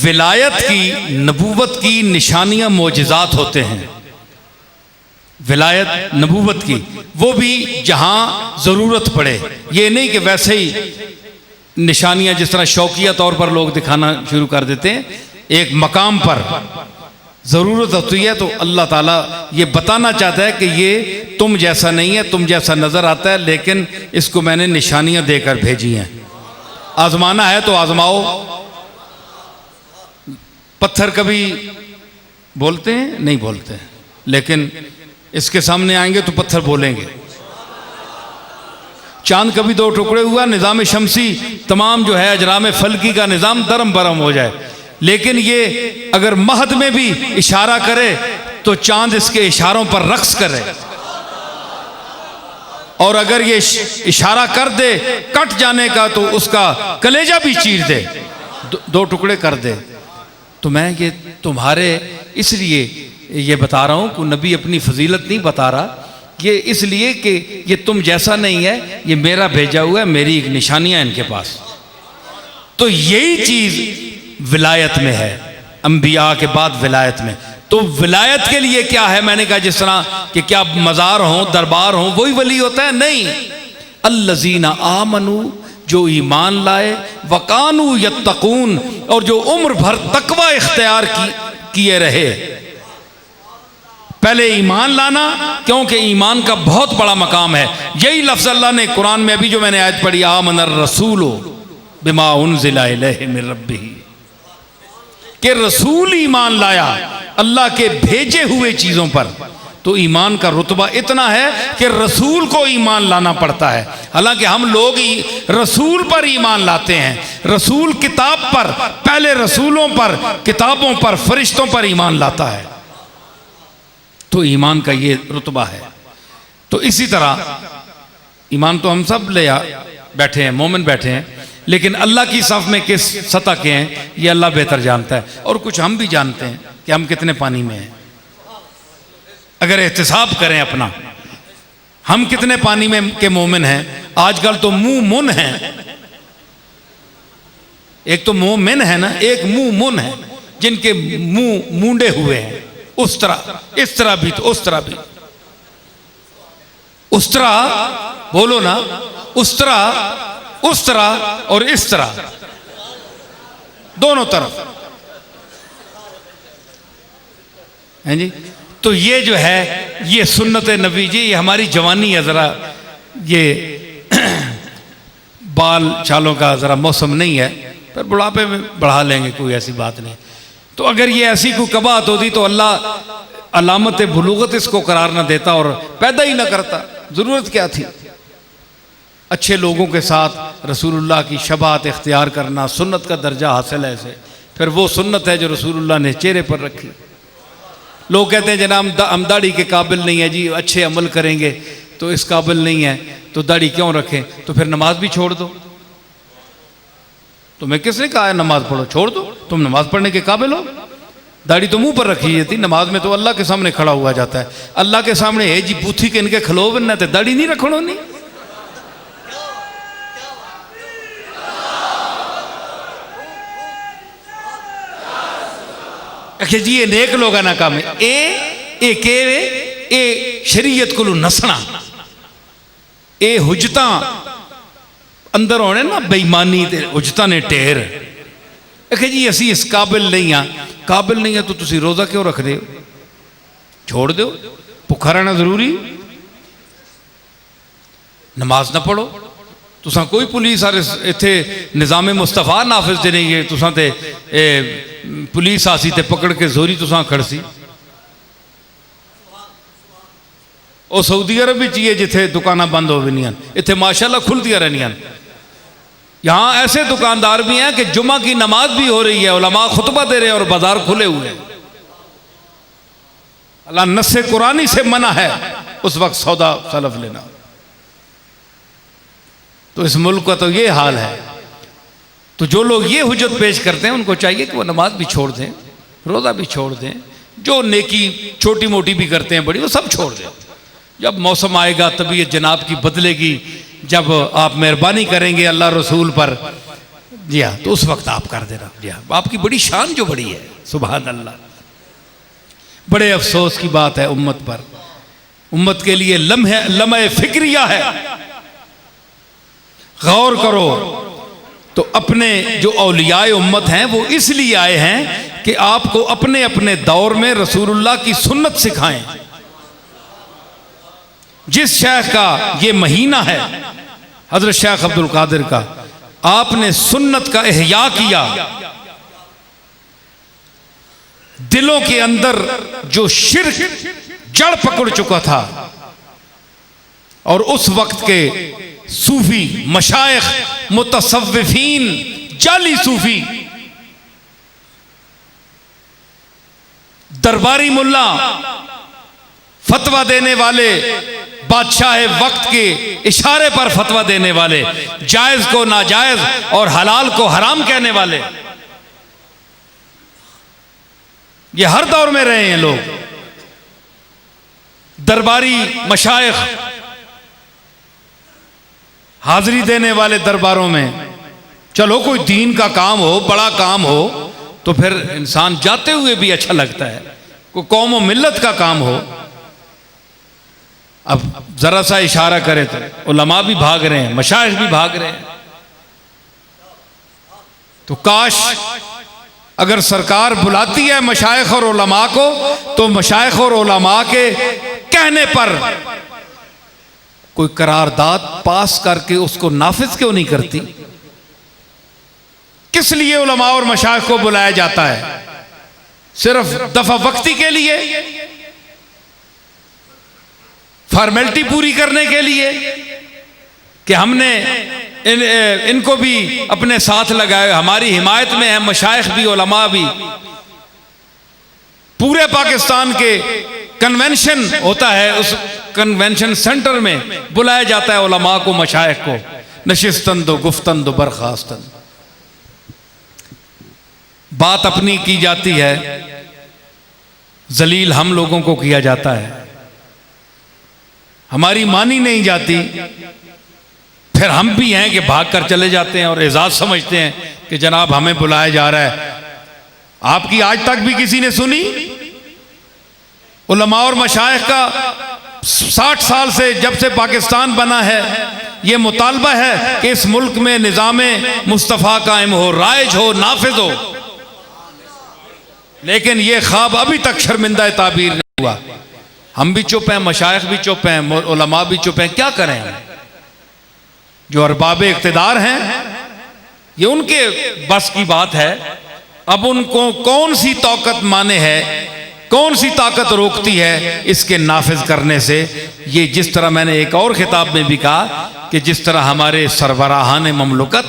विलायत की, नबूवत की निशानियां मोजिज़ात होते हैं। विलायत नबूवत की, वो भी जहां जरूरत पड़े। ये नहीं कि वैसे ही निशानियां जिस तरह शौकिया तौर पर लोग दिखाना शुरू कर देते हैं। एक मकाम पर जरूरत होती है तो अल्लाह ताला ये बताना चाहता है कि ये तुम जैसा नहीं है, तुम जैसा नजर आता है, लेकिन इसको मैंने निशानियां देकर भेजी हैं। आजमाना है तो आजमाओ। पत्थर कभी बोलते हैं? नहीं बोलते हैं, लेकिन इसके सामने आएंगे तो पत्थर बोलेंगे। चांद कभी दो टुकड़े हुआ, निज़ाम शमसी तमाम जो है अजराम फल्की का निज़ाम दरम बरम हो जाए, लेकिन ये अगर महद में भी इशारा करे तो चांद इसके इशारों पर रक्स करे, और अगर ये इशारा कर दे कट जाने का तो उसका कलेजा भी चीर दे, दो टुकड़े कर दे। तो मैं ये तुम्हारे इसलिए ये बता रहा हूं कि नबी अपनी फजीलत नहीं बता रहा, ये इसलिए कि ये तुम जैसा नहीं है, ये मेरा भेजा हुआ है, मेरी एक निशानियां इनके पास। तो यही चीज विलायत में है, अंबिया के बाद विलायत में। तो विलायत के लिए क्या है? मैंने कहा जिस तरह कि क्या मज़ार हो, दरबार हो, वही वली होता है? नहीं। अल्लज़ीना आमनू, जो ईमान लाए, वकानू यत्तकून, और जो उम्र भर तकवा इख्तियार किए रहे। पहले ईमान लाना, क्योंकि ईमान का बहुत बड़ा मकाम है। यही लफ्ज़ अल्लाह ने कुरान में अभी जो मैंने आयत पढ़ी, आमनर रसूलो बिमा उनज़िला इलैहि मिन रब्बिही, कि रसूल ईमान लाया अल्लाह के भेजे हुए चीज़ों पर। तो ईमान का रुतबा इतना है कि रसूल को ईमान लाना पड़ता है। हालांकि हम लोग रसूल पर ईमान लाते हैं, रसूल किताब पर, पहले रसूलों पर, किताबों पर, फरिश्तों पर ईमान लाता है। तो ईमान का ये रुतबा है। तो इसी तरह ईमान तो हम सब ले बैठे हैं, मोमिन बैठे हैं, लेकिन अल्लाह की सफ़ में किस सतह के हैं ये अल्लाह बेहतर जानता है। और कुछ हम भी जानते हैं कि हम कितने पानी में हैं। अगर एहतिसाब करें अपना, हम कितने पानी में के मोमिन हैं। आजकल तो मुंह मुन है, एक तो मोमिन है ना, एक मुंह मुन है, जिनके मुंह मूंडे हुए हैं। उस तरह, इस तरह भी तो उस तरह भी, उस तरह बोलो ना, उस तरह और इस तरह, दोनों तरफ हैं जी। तो ये जो है ये सुन्नत नबी जी, ये हमारी जवानी है, ज़रा ये बाल चालों का ज़रा मौसम नहीं है, पर बुढ़ापे में बढ़ा लेंगे, कोई ऐसी बात नहीं। तो अगर ये ऐसी कोई कबात होती तो अल्लाह अलामत बुलूगत इसको करार ना देता और पैदा ही ना करता। ज़रूरत क्या थी? अच्छे लोगों के साथ रसूलुल्लाह की शबात इख्तियार करना सुन्नत का दर्जा हासिल है इसे। फिर वो सुन्नत है जो रसूलुल्लाह ने चेहरे पर रखी। लोग कहते हैं जनाब हम दाढ़ी के काबिल नहीं है जी, अच्छे अमल करेंगे तो इस काबिल नहीं है, तो दाढ़ी क्यों रखें? तो फिर नमाज भी छोड़ दो। तुम्हें किसने कहा है नमाज पढ़ो? छोड़ दो, तुम नमाज पढ़ने के काबिल हो। दाढ़ी तो मुंह पर रखी जाती, नमाज में तो अल्लाह के सामने खड़ा हुआ जाता है। अल्लाह के सामने है जी बूथी के इनके खलो बनना, तो दाढ़ी नहीं रखो नहीं। अच्छा जी ये नेक लोग ना काम है ए शरीयत को नसना, ए हुजता अंदर होने ना बेईमानी ते हुजता ने ढेर। आखे जी असी इस काबिल नहीं हाँ, काबिल नहीं है तो तुसी रोज़ा क्यों रख दे? छोड़ दो, भुखा रहना जरूरी? नमाज ना पढ़ो, तुसा कोई पुलिस इत्थे निज़ाम मुस्तफा नाफिज दे नहीं है, तुसा ते पुलिस आसी ते पकड़ के जोरी तुसा खड़सी। और सऊदी अरब भी चाहिए जिथे दुकाना बंद हो भी, इत्थे माशाल्लाह खुलतियां रहनियां। यहाँ ऐसे दुकानदार भी हैं कि जुमा की नमाज भी हो रही है, उलमा खुतबा दे रहे हैं और बाजार खुले हुए हैं। अल्लाह नस्से कुरानी से मना है उस वक्त सौदा सलफ लेना। तो इस मुल्क का तो ये हाल है। तो जो लोग ये हुज्जत पेश करते हैं उनको चाहिए कि वो नमाज भी छोड़ दें, रोज़ा भी छोड़ दें, जो नेकी छोटी मोटी भी करते हैं बड़ी, वो सब छोड़ दें। जब मौसम आएगा तबीयत जनाब की बदलेगी, जब आप मेहरबानी करेंगे अल्लाह रसूल पर, जी हाँ, तो उस वक्त आप कर देना। जी हाँ, आपकी बड़ी शान जो बड़ी है, सुभान अल्लाह। बड़े अफसोस की बात है उम्मत पर, उम्मत के लिए लम्हे फिक्रिया है। गौर करो तो अपने जो औलियाए उम्मत हैं वो इसलिए आए हैं कि आपको अपने अपने दौर में रसूलुल्लाह की सुन्नत सिखाएं। जिस शेख का ये महीना है हजरत शेख अब्दुल कादिर का, आपने सुन्नत का इहया किया। दिलों के अंदर जो शिर्क जड़ पकड़ चुका था, और उस वक्त के सूफी मशाइख मुतसव्विफीन, जाली सूफी, दरबारी मुल्ला, फतवा देने वाले, बादशाह वक्त के इशारे पर फतवा देने वाले, जायज को नाजायज और हलाल को हराम कहने वाले, ये हर दौर में रहे हैं लोग। दरबारी मशाइख हाजिरी देने वाले दरबारों में, चलो कोई दीन का काम हो, बड़ा काम हो तो फिर इंसान जाते हुए भी अच्छा लगता है। कोई कौम और मिल्लत का काम हो, अब जरा सा इशारा करे तो उलमा भी भाग रहे हैं, मशाइख भी भाग रहे हैं। तो काश अगर सरकार बुलाती है मशाइख और उलमा को, तो मशाइख और उलमा के कहने पर कोई करारदाद पास करके उसको नाफिज क्यों नहीं करती? किस लिए उलमा और मशाइख को बुलाया जाता है? सिर्फ दफा वक्ती के लिए, फॉर्मेलिटी पूरी करने के लिए कि हमने इनको भी अपने साथ लगाए, हमारी हिमायत में है मशाइख भी उलमा भी। पूरे पाकिस्तान के कन्वेंशन होता है, उस कन्वेंशन सेंटर में बुलाया जाता है उलमा को, मशाइख को, नशिस्तन दो गुफ्तन दो बरखास्तन। बात अपनी की जाती है, जलील हम लोगों को किया जाता है, हमारी मानी नहीं जाती, फिर हम भी हैं कि भाग कर चले जाते हैं और एजाज समझते हैं कि जनाब हमें बुलाया जा रहा है। आपकी आज तक भी किसी ने सुनी? उलमा और मशाइख का 60 साल से, जब से पाकिस्तान बना है, ये मुतालबा है कि इस मुल्क में निज़ामे मुस्तफ़ा कायम हो, राइज हो, नाफिज हो, लेकिन ये ख्वाब अभी तक शर्मिंदा ताबीर नहीं हुआ। हम भी चुप हैं, मशाइख भी चुप हैं, उलमा भी चुप हैं। क्या करें हम? जो अरबाब इक़्तिदार हैं, ये उनके बस की बात है। अब उनको कौन सी ताकत माने है, कौन सी ताकत रोकती है इसके नाफिज करने से? ये जिस तरह मैंने एक और खिताब में भी कहा कि जिस तरह हमारे सरबराहान ममलुकत,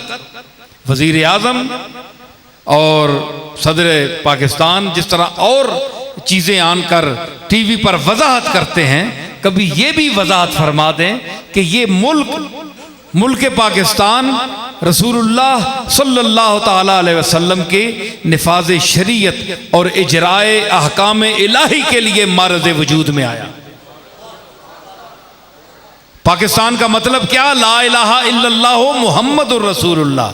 वज़ीर आज़म और सदर पाकिस्तान जिस तरह और चीज़ें आनकर टीवी पर वजाहत करते हैं, कभी ये भी वजाहत फरमा दें कि ये मुल्क पाकिस्तान रसूलुल्लाह सल्लल्लाहु ताला अलैहि वसल्लम के निफाज शरीयत और इजराए अहकाम इलाही के लिए मारज़ वजूद में आया। पाकिस्तान का मतलब क्या? ला इलाहा इल्लल्लाहु मुहम्मदुर रसूलुल्लाह,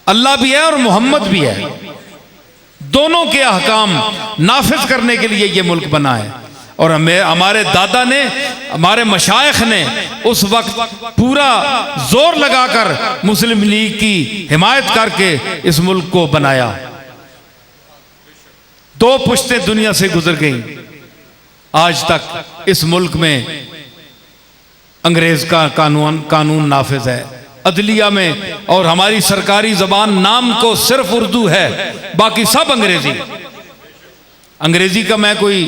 अल्लाह भी है और मोहम्मद भी है, दोनों के अहकाम नाफिज करने के लिए ये मुल्क बना है। और हमारे दादा ने, हमारे मशाइख ने उस वक्त पूरा जोर लगाकर मुस्लिम लीग की हिमायत करके इस मुल्क को बनाया। 2 पुश्तें दुनिया से गुजर गईं, आज तक इस मुल्क में अंग्रेज का कानून नाफिज है अदलिया में, और हमारी सरकारी जबान नाम को सिर्फ उर्दू है, बाकी सब अंग्रेजी। अंग्रेजी का मैं कोई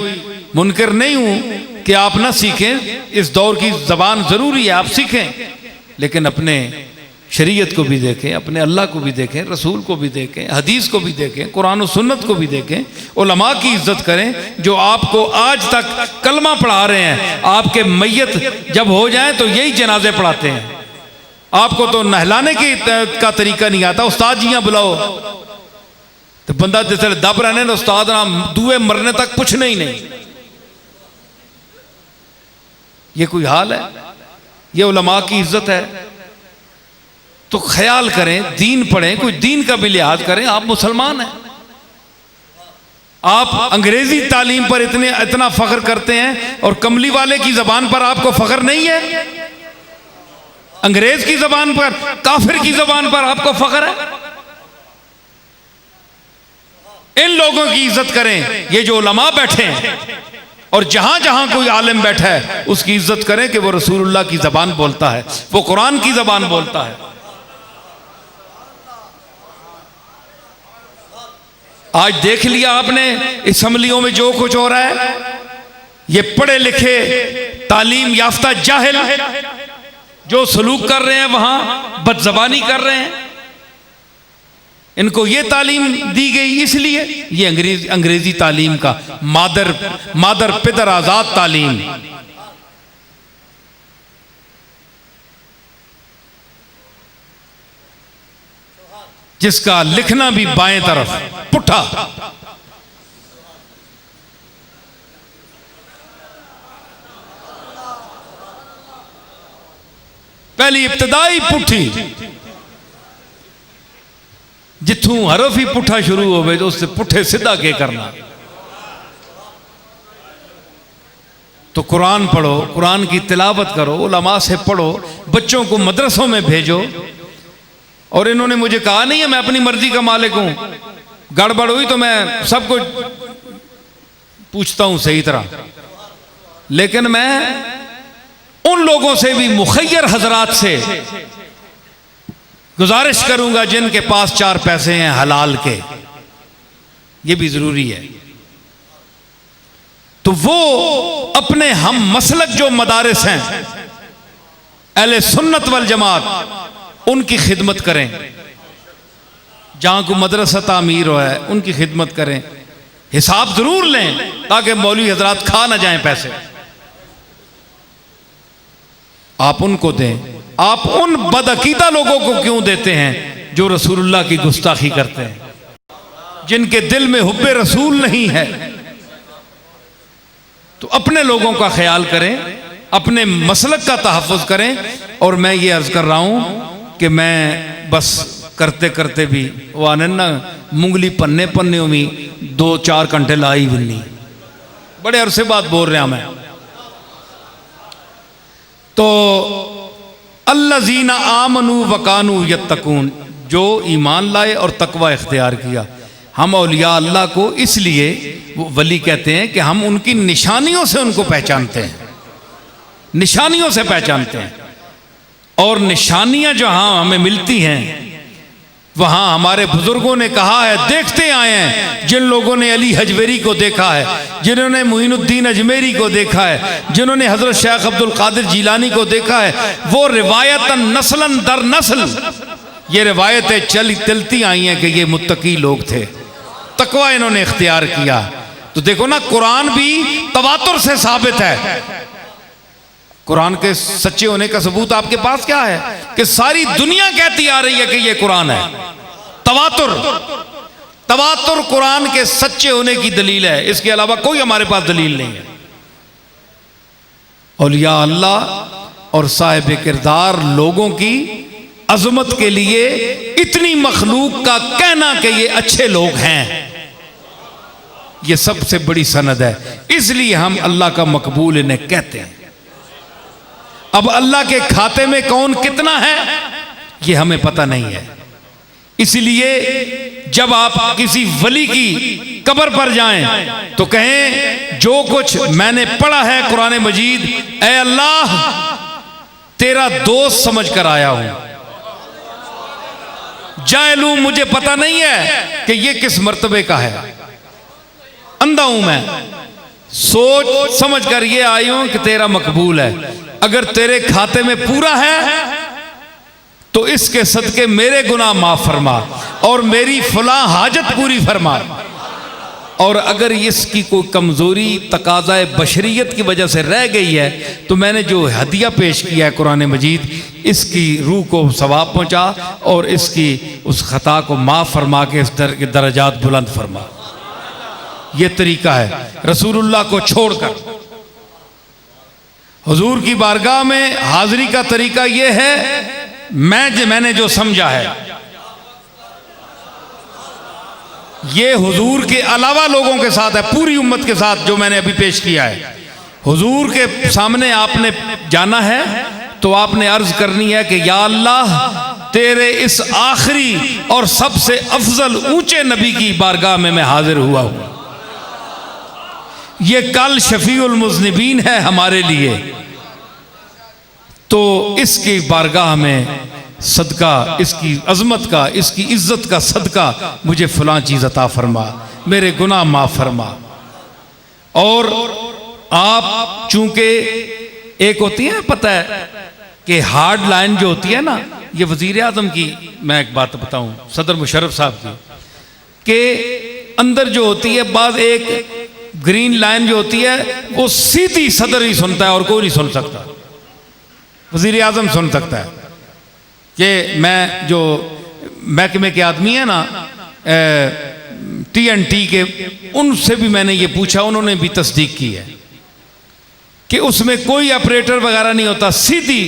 मुनकर नहीं हूं कि आप ना सीखें, इस दौर की जबान जरूरी है, आप सीखें, लेकिन अपने शरीयत को भी देखें, अपने अल्लाह को भी देखें, रसूल को भी देखें, हदीस को भी देखें, कुरान और सुन्नत को भी देखें, उलमा की इज्जत करें जो आपको आज तक कलमा पढ़ा रहे हैं। आपके मैयत जब हो जाए तो यही जनाजे पढ़ाते हैं। आपको तो नहलाने का तरीका नहीं आता, उस्ताद जियां बुलाओ तो बंदा जिस दब रहने ना उस्ताद ना दुए मरने तक पूछने ही नहीं। ये कोई हाल है? ये उलमा की इज्जत है? तो ख्याल करें, दीन पढ़ें, कोई दीन का भी लिहाज करें। आप मुसलमान हैं, आप अंग्रेजी तालीम पर इतना फख्र करते हैं और कमली वाले की जबान पर आपको फख्र नहीं है? अंग्रेज की जबान पर, काफिर की जबान पर आपको फख्र है? इन लोगों की इज्जत करें, ये जो उलमा बैठे हैं, और जहां जहां कोई आलिम बैठा है उसकी इज्जत करें कि वो रसूलुल्लाह की जबान बोलता है, वो कुरान की जबान बोलता है। आज देख लिया आपने असम्बलियों में जो कुछ हो रहा है, ये पढ़े लिखे तालीम याफ्ता जाहिल जो सलूक कर रहे हैं, वहां बदजबानी कर रहे हैं। इनको ये तालीम दी गई इसलिए, ये अंग्रेजी तालीम का मादर पितर आजाद तालीम। जिसका लिखना भी बाएं तरफ पुट्ठा, पहली इब्तदाई पुट्ठी, जिथू हरफ ही पुट्ठा शुरू हो तो उससे पुट्ठे सीधा के करना। तो कुरान पढ़ो, कुरान की तिलावत करो, उलमा से पढ़ो, बच्चों को मदरसों में भेजो। और इन्होंने मुझे कहा नहीं है मैं अपनी मर्जी का मालिक हूं, गड़बड़ हुई तो मैं सब कुछ पूछता हूं सही तरह, लेकिन मैं उन लोगों से भी, मुखय्यर हजरात से गुजारिश करूंगा जिनके पास 4 पैसे हैं हलाल के, ये भी जरूरी है। तो वो अपने हम मसलक जो मदारिस हैं अहले सुन्नत वल जमात, उनकी खिदमत करें। जहां को मदरसा तामीर हो है उनकी खिदमत करें, हिसाब जरूर लें ताकि मौलवी हजरात खा ना जाएं पैसे, आप उनको दें। आप उन बदअकीदा लोगों को क्यों देते हैं जो रसूलुल्लाह की गुस्ताखी करते हैं, जिनके दिल में हुब्बे रसूल नहीं है? तो अपने लोगों का ख्याल करें, अपने मसलक का तहफ़्फ़ुज़ करें। और मैं ये अर्ज कर रहा हूं कि मैं बस करते करते भी वो आने ना मुंगली पन्ने पन्ने में 2-4 घंटे लाई भी नहीं, बड़े अरसे बाद बोल रहा मैं। तो अल्लज़ीना आमनू वकानू यत्तकून, जो ईमान लाए और तकवा इख्तियार किया। हम औलिया अल्लाह को इसलिए वो वली कहते हैं कि हम उनकी निशानियों से उनको पहचानते हैं, निशानियों से पहचानते हैं। और निशानियां जहां हमें मिलती हैं वहां हमारे बुजुर्गों ने कहा है, देखते आए हैं। जिन लोगों ने अली हजवेरी को देखा है, जिन्होंने मुइनुद्दीन अजमेरी को देखा है, जिन्होंने हजरत शेख अब्दुल कादिर जीलानी को देखा है, वो रिवायतन नस्लन दर नस्ल ये रिवायतें चलती आई हैं कि ये मुत्तकी लोग थे, तकवा इन्होंने इख्तियार किया। तो देखो ना, कुरान भी तवातुर से साबित है। कुरान के सच्चे होने का सबूत आपके पास क्या है कि सारी दुनिया कहती आ रही है कि ये कुरान है। तवातुर, तवातुर कुरान के सच्चे होने की दलील है, इसके अलावा कोई हमारे पास दलील नहीं है। औलिया अल्लाह और साहिब किरदार लोगों की अजमत के लिए इतनी मखलूक का कहना कि ये अच्छे लोग हैं, ये सबसे बड़ी सनद है। इसलिए हम अल्लाह का मकबूल इन्हें कहते हैं। अब अल्लाह के खाते में कौन कितना है ये हमें पता नहीं है। इसलिए जब आप किसी वली की कब्र पर जाएं तो कहें, जो कुछ मैंने पढ़ा है कुरान मजीद, ऐ अल्लाह तेरा दोस्त समझ कर आया हूं। जाहिलू, मुझे पता नहीं है कि ये किस मर्तबे का है, अंधा हूं मैं, सोच समझ कर ये आई हूं कि तेरा मकबूल है। अगर तेरे खाते में पूरा है तो इसके सदके मेरे गुनाह माफ फरमा और मेरी फलां हाजत पूरी फरमा। और अगर इसकी कोई कमजोरी तकाज़ाए बशरियत की वजह से रह गई है तो मैंने जो हदिया पेश किया है कुरान मजीद, इसकी रूह को सवाब पहुंचा और इसकी उस खता को माफ फरमा के इस दर के दर्जात बुलंद फरमा। यह तरीका है रसूलुल्लाह को छोड़कर। हुजूर की बारगाह में हाजिरी का तरीका यह है, मैंने जो समझा है, ये हुजूर के अलावा लोगों के साथ है, पूरी उम्मत के साथ जो मैंने अभी पेश किया है। हुजूर के सामने आपने जाना है तो आपने अर्ज करनी है कि या अल्लाह, तेरे इस आखिरी और सबसे अफजल ऊंचे नबी की बारगाह में मैं हाजिर हुआ हूं। ये कल शफीउल मुज़निबीन है हमारे लिए, तो इसकी बारगाह में सदका, इसकी अजमत का, इसकी इज्जत का सदका मुझे फलां चीज़ अता फरमा, मेरे गुनाह माफ फरमा। और आप चूंकि एक होती है, पता है कि हार्ड लाइन जो होती है ना, ये वजीर आजम की मैं एक बात बताऊं, सदर मुशर्रफ साहब की, के अंदर जो होती है बात, एक ग्रीन लाइन जो होती है वो सीधी सदर ही सुनता है और कोई नहीं सुन सकता, वजीर आजम सुन सकता है। कि मैं जो महकमे के आदमी है ना TNT के, उनसे भी मैंने ये पूछा, उन्होंने भी तस्दीक की है कि उसमें कोई ऑपरेटर वगैरह नहीं होता, सीधी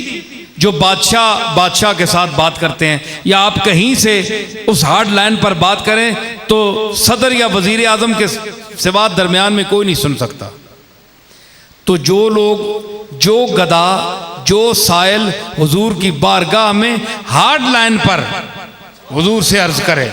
जो बादशाह के साथ बात करते हैं, या आप कहीं से उस हार्ड लाइन पर बात करें तो सदर या वजीर आजम के सिवा दरमियान में कोई नहीं सुन सकता। तो जो लोग, जो गदा, जो साइल हुजूर की बारगाह में हार्ड लाइन पर हुजूर से अर्ज करे,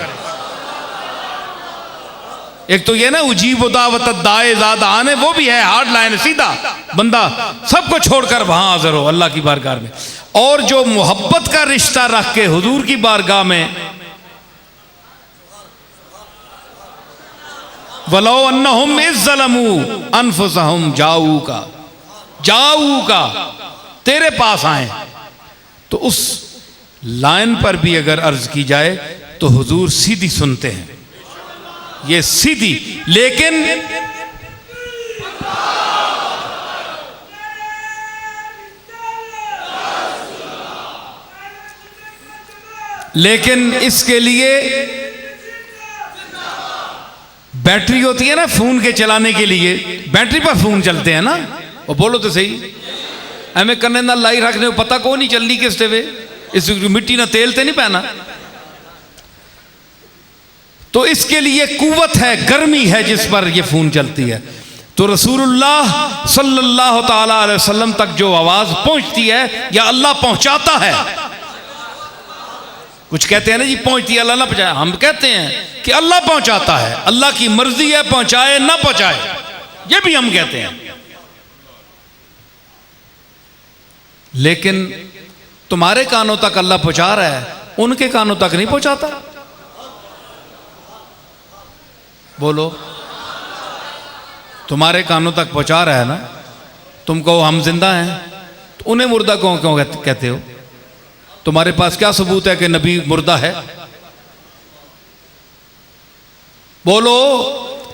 एक तो ये ना उजीब दावत दाए ज़ादा आने, वो भी है हार्ड लाइन, सीधा बंदा सबको छोड़कर वहां हाजिर हो अल्लाह की बारगाह में। और जो मोहब्बत का रिश्ता रख के हुजूर की बारगाह में, वलो अन्नहुम इज़्ज़लमू अनफुसहुम जाऊ का तेरे पास आए, तो उस लाइन पर भी अगर अर्ज की जाए तो हुजूर सीधी सुनते हैं, ये सीधी। लेकिन इसके लिए बैटरी होती है ना फोन के चलाने के लिए, बैटरी पर फोन चलते हैं ना, वो बोलो तो सही हमें करने ना लाई रखने को पता को नहीं चलनी किस वे, इस मिट्टी ना तेल ते नहीं पहना। तो इसके लिए कुव्वत है, गर्मी है जिस पर ये फोन चलती है। तो रसूलुल्लाह सल्लल्लाहु ताला अलैहि वसल्लम तक जो आवाज पहुंचती है या अल्लाह पहुंचाता है, कुछ कहते हैं ना जी पहुंचती है अल्लाह ना पहुंचाए, हम कहते हैं कि अल्लाह पहुंचाता है, अल्लाह की मर्जी है पहुंचाए ना पहुंचाए, ये भी हम कहते हैं। लेकिन तुम्हारे कानों तक अल्लाह पहुंचा रहा है, उनके कानों तक नहीं पहुंचाता। बोलो, तुम्हारे कानों तक पहुंचा रहा है ना, तुम कहो हम जिंदा हैं, तो उन्हें मुर्दा क्यों कहते हो? तुम्हारे पास क्या सबूत है कि नबी मुर्दा है? बोलो,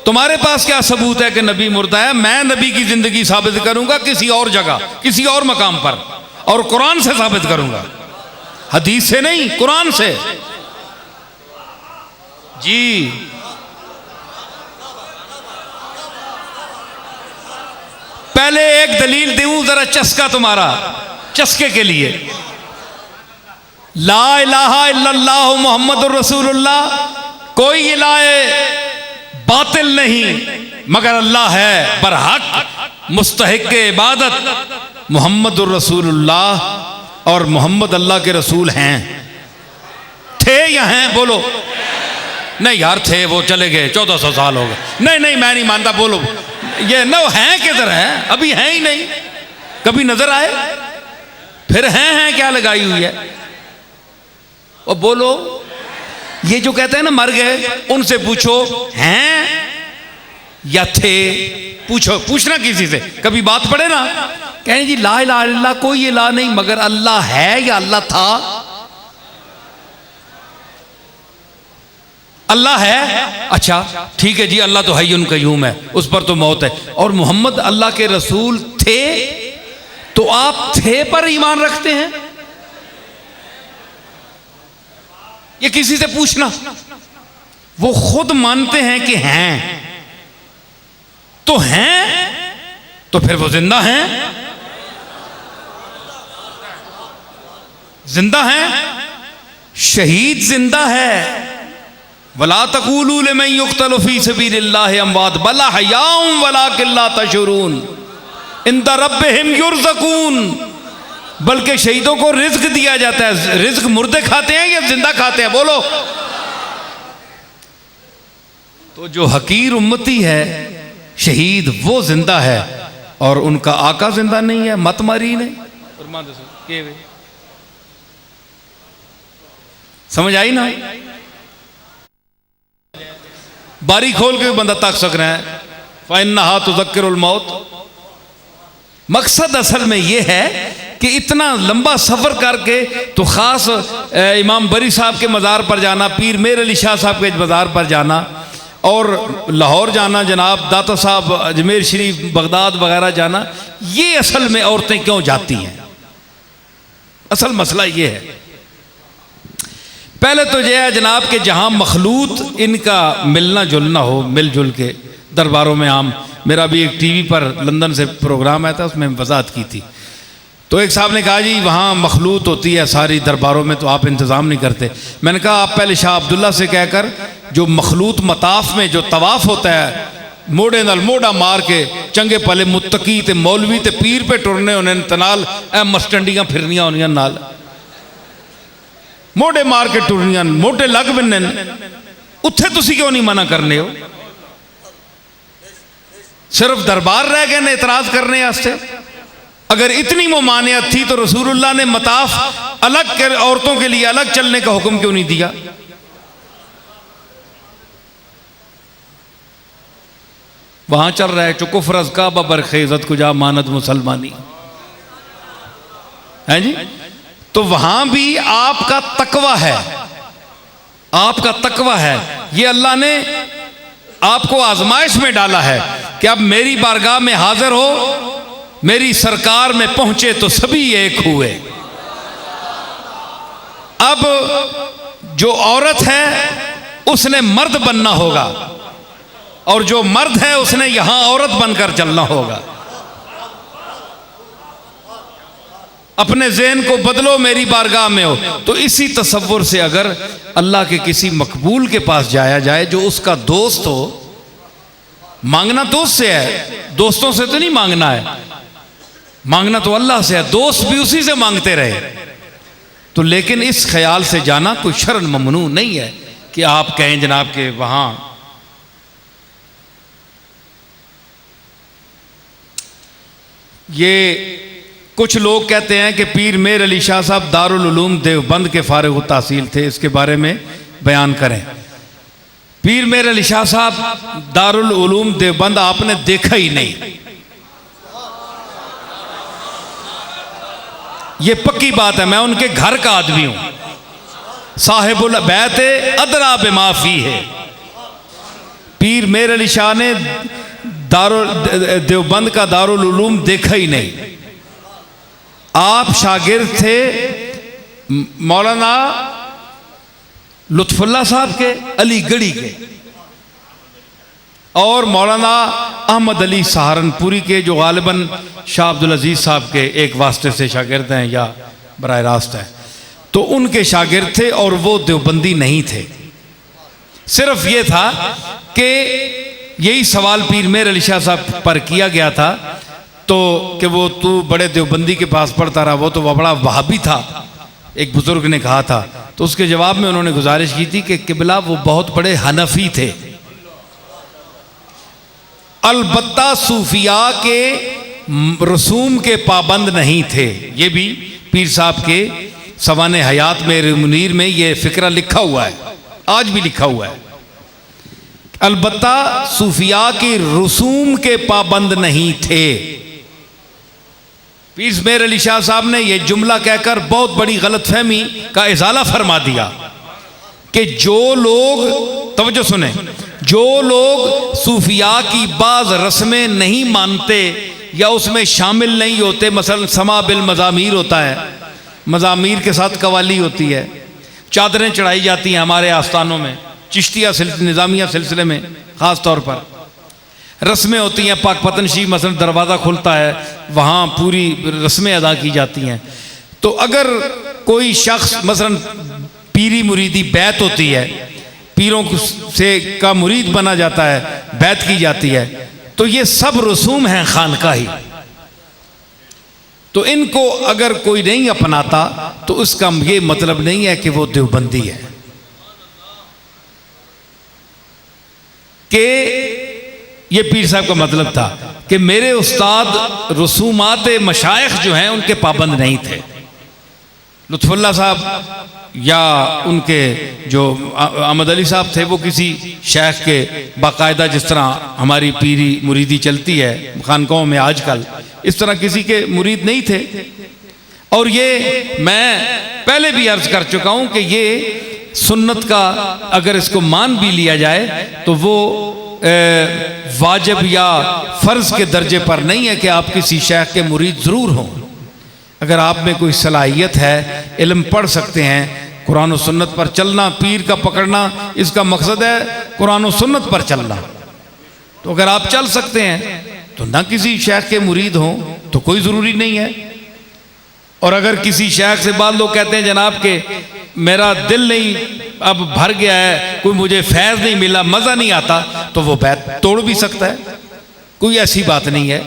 तुम्हारे पास क्या सबूत है कि नबी मुर्दा है? मैं नबी की जिंदगी साबित करूंगा किसी और जगह, किसी और मकाम पर, और कुरान से साबित करूंगा, हदीस से नहीं, कुरान से। जी पहले एक दलील दूं जरा, चस्का तुम्हारा, चस्के के लिए। ला इलाहा इल्लल्लाह मुहम्मदुर रसूलुल्लाह, कोई इलाहे बातिल नहीं मगर अल्लाह है बरहक मुस्तहिक इबादत मुहम्मदुर रसूलुल्लाह, और मोहम्मद अल्लाह के रसूल हैं। थे या हैं? बोलो। नहीं यार थे, वो चले गए, 1400 साल हो गए। नहीं नहीं मैं नहीं मानता। बोलो ये न हैं किधर हैं? अभी हैं ही नहीं, कभी नजर आए? फिर हैं क्या लगाई हुई है? और बोलो, ये जो कहते हैं ना मर गए, उनसे पूछो हैं या थे, पूछो, पूछना किसी से, कभी बात पड़े ना, कहें जी ला इलाहा इल्लल्लाह, कोई इलाह नहीं मगर अल्लाह है या अल्लाह था? अल्लाह है, अच्छा ठीक है जी, अल्लाह तो हय्युन क़य्यूम है, उस पर तो मौत है। और मोहम्मद अल्लाह के रसूल थे, तो आप थे पर ईमान रखते हैं? ये किसी से पूछना, वो खुद मानते हैं कि हैं, तो हैं, तो फिर वो जिंदा हैं, जिंदा हैं। शहीद जिंदा है। वला तक़ूलू लिमन युक़तलु फ़ी सबीलिल्लाहि अमवात बल अहयाउन वलाकिन ला तशऊरून इंदा रब्बिहिम युरज़क़ून, बल्कि शहीदों को रिज्क दिया जाता है। रिज्क मुर्दे खाते हैं या जिंदा खाते हैं? बोलो। तो जो हकीर उम्मती है शहीद, वो जिंदा है और उनका आका जिंदा नहीं है। मत मारी ने समझ आई ना? बारी खोल के बंदा तक सक रहा है। फ़इन्नहा तुज़क्किरुल मौत। मकसद असल में यह है कि इतना लंबा सफ़र करके तो ख़ास इमाम बरी साहब के मज़ार पर जाना, पीर मेर अली शाह साहब के मज़ार पर जाना, और लाहौर जाना, जनाब दाता साहब अजमेर शरीफ, बगदाद वगैरह जाना, ये असल में औरतें क्यों जाती हैं? असल मसला ये है। पहले तो यह है जनाब कि जहाँ मखलूत इनका मिलना जुलना हो, मिलजुल के दरबारों में आम। मेरा भी एक टीवी पर लंदन से प्रोग्राम आया था, उसमें वजाहत की थी। तो एक साहब ने कहा जी वहाँ मखलूत होती है सारी दरबारों में, तो आप इंतज़ाम नहीं करते। मैंने कहा आप पहले शाह अब्दुल्ला से कहकर, जो मखलूत मताफ में जो तवाफ़ होता है, मोड़े नाल मोड़ा मार के चंगे पले मुत्तकी ते मौलवी ते पीर पे टुरने होने तनाल ए मस्टंडियाँ फिरनियाँ होनियां नाल, मोड़े मार के टुरनियां, मोटे लग बन्ने, उत्थे तुसी क्यों नहीं मना करने हो? सिर्फ दरबार रह गए ने इतराज करने वास्ते। अगर इतनी मुमानियत थी तो रसूलुल्लाह ने मताफ अलग कर औरतों के लिए अलग चलने का हुक्म क्यों नहीं दिया? वहां चल रहा है चुकुफरज का बबरखेजत कुजा मानद मुसलमानी है जी। तो वहां भी आपका तकवा है, आपका तकवा है। ये अल्लाह ने आपको आजमाइश में डाला है कि अब मेरी बारगाह में हाजिर हो, मेरी सरकार में पहुंचे तो सभी एक हुए। अब जो औरत है उसने मर्द बनना होगा और जो मर्द है उसने यहां औरत बनकर चलना होगा। अपने ज़हन को बदलो, मेरी बारगाह में हो। तो इसी तसव्वुर से अगर अल्लाह के किसी मकबूल के पास जाया जाए जो उसका दोस्त हो, मांगना दोस्त से है, दोस्तों से तो नहीं मांगना है, मांगना तो अल्लाह से है, दोस्त भी उसी से मांगते रहे। तो लेकिन इस ख्याल से जाना कोई शर्न ममनू नहीं है कि आप कहें जनाब के वहां ये कुछ लोग कहते हैं कि पीर मेर अली शाह साहब दारुल उलूम देवबंद के फारिग तहसील थे, इसके बारे में बयान करें। पीर मेर अली शाह साहब दारुल उलूम देवबंद आपने देखा ही नहीं, ये पक्की बात है। मैं उनके घर का आदमी हूं। साहिबुल बैत अदरा बेमाफी है। पीर मेर अली शाह ने देवबंद का दारुल उलूम देखा ही नहीं। आप शागिर्द थे मौलाना लुत्फुल्लाह साहब के अलीगढ़ी के और मौलाना अहमद अली सहारनपुरी के, जो गालिबन शाह अब्दुल अजीज साहब के एक वास्ते से शागिर्द हैं या बराह रास्त हैं। तो उनके शागिर्द थे और वो देवबंदी नहीं थे। सिर्फ ये था कि यही सवाल पीर मेर अली शाह साहब पर किया गया था तो कि वो तू बड़े देवबंदी के पास पढ़ता रहा, वो तो बड़ा वहाबी था, एक बुजुर्ग ने कहा था। तो उसके जवाब में उन्होंने गुजारिश की थी कि किबला वो बहुत बड़े हनफी थे, अलबत्ता सूफिया के रसूम के पाबंद नहीं थे। ये भी पीर साहब के सवाने हयात में मुनीर में ये फिक्रा लिखा हुआ है, आज भी लिखा हुआ है। अलबत्ता सूफिया के रसूम के पाबंद नहीं थे। पीर मेर अली शाह साहब ने यह जुमला कहकर बहुत बड़ी गलतफहमी का इजाला फरमा दिया कि जो लोग, तवज्जो सुने, जो लोग सूफिया की बाज रस्में नहीं मानते या उसमें शामिल नहीं होते, मसलन समा बिल मज़ामीर होता है, मज़ामीर के साथ कवाली होती है, चादरें चढ़ाई जाती हैं हमारे आस्थानों में, चिश्तिया निज़ामिया सिलसिले में ख़ास तौर पर रस्में होती हैं, पाक पतनशी मसलन दरवाज़ा खुलता है, वहाँ पूरी रस्में अदा की जाती हैं। तो अगर कोई शख्स मसलन पीरी मुरीदी बैत होती है, पीरों से का मुरीद बना जाता है, बैत की जाती है, तो ये सब रसूम हैं खानकाही। तो इनको अगर कोई नहीं अपनाता तो उसका ये मतलब नहीं है कि वो देवबंदी है। कि ये पीर साहब का मतलब था कि मेरे उस्ताद रसूमात मशाइख जो हैं उनके पाबंद नहीं थे। लुत्फुल्लाह साहब या उनके जो अहमद अली साहब थे वो किसी शेख के बाकायदा, जिस तरह हमारी पीरी मुरीदी चलती है खानकाहों में आजकल, इस तरह किसी के मुरीद नहीं थे। और ये मैं पहले भी अर्ज कर चुका हूँ कि ये सुन्नत का अगर इसको मान भी लिया जाए तो वो वाजिब या फ़र्ज के दर्जे पर नहीं है कि आप किसी शेख के मुरीद ज़रूर हों। अगर आप में कोई सलाहियत है, इल्म पढ़ सकते हैं, कुरान और सुन्नत पर चलना, पीर का पकड़ना, इसका मकसद है कुरान और सुन्नत पर चलना। तो अगर आप चल सकते हैं तो ना किसी शेख के मुरीद हों तो कोई ज़रूरी नहीं है। और अगर किसी शेख से बाद लोग कहते हैं जनाब के मेरा दिल नहीं अब भर गया है, कोई मुझे फैज़ नहीं मिला, मज़ा नहीं आता, तो वो बैत तोड़ भी सकता है। कोई ऐसी बात नहीं है,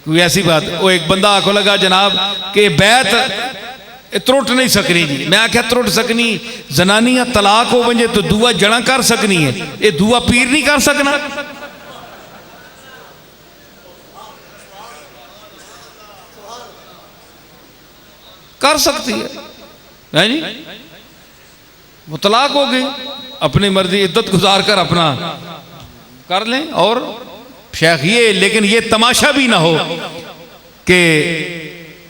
कोई ऐसी बात। वो एक बंदा आखो लगा जनाब कि बैत त्रुट नहीं सकनी जी। मैं आख्या त्रुट सकनी, जनानियां तलाक हो वजे तो दुआ जड़ा कर सकनी है, ये दुआ पीर नहीं कर सकना। कर सकती है जी, वो तलाक हो गई, अपनी मर्जी इद्दत गुजार कर अपना कर लें। और शेख ये, लेकिन ये तमाशा भी ना हो कि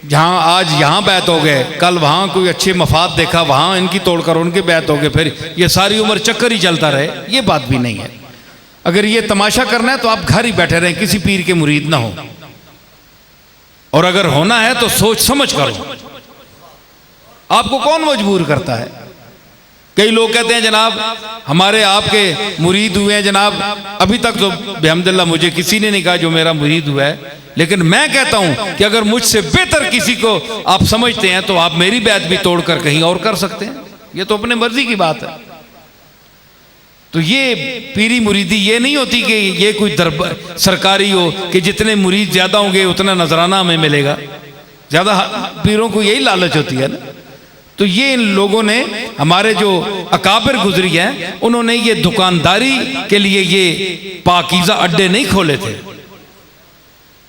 जहाँ आज यहाँ बैत हो गए, कल वहाँ कोई अच्छे मफाद देखा, वहाँ इनकी तोड़कर उनके बैत हो गए, फिर ये सारी उम्र चक्कर ही चलता रहे, ये बात भी नहीं है। अगर ये तमाशा करना है तो आप घर ही बैठे रहें, किसी पीर के मुरीद ना हो, और अगर होना है तो सोच समझ करो। आपको कौन मजबूर करता है? कई लोग कहते हैं जनाब हमारे आपके मुरीद हुए हैं जनाब, अभी तक तो बेहमदुल्ला मुझे किसी ने नहीं कहा जो मेरा मुरीद हुआ है, लेकिन मैं कहता हूं कि अगर मुझसे बेहतर किसी को आप समझते हैं तो आप मेरी बैत भी तोड़कर कहीं और कर सकते हैं, ये तो अपने मर्जी की बात है। तो ये पीरी मुरीदी ये नहीं होती कि ये कोई दरबार सरकारी हो कि जितने मुरीद ज्यादा होंगे उतना नजराना हमें मिलेगा, ज्यादा पीरों को यही लालच होती है ना। तो ये इन लोगों ने, हमारे जो अकाबिर गुजरी हैं, उन्होंने ये दुकानदारी के लिए ये पाकीज़ा अड्डे नहीं खोले थे।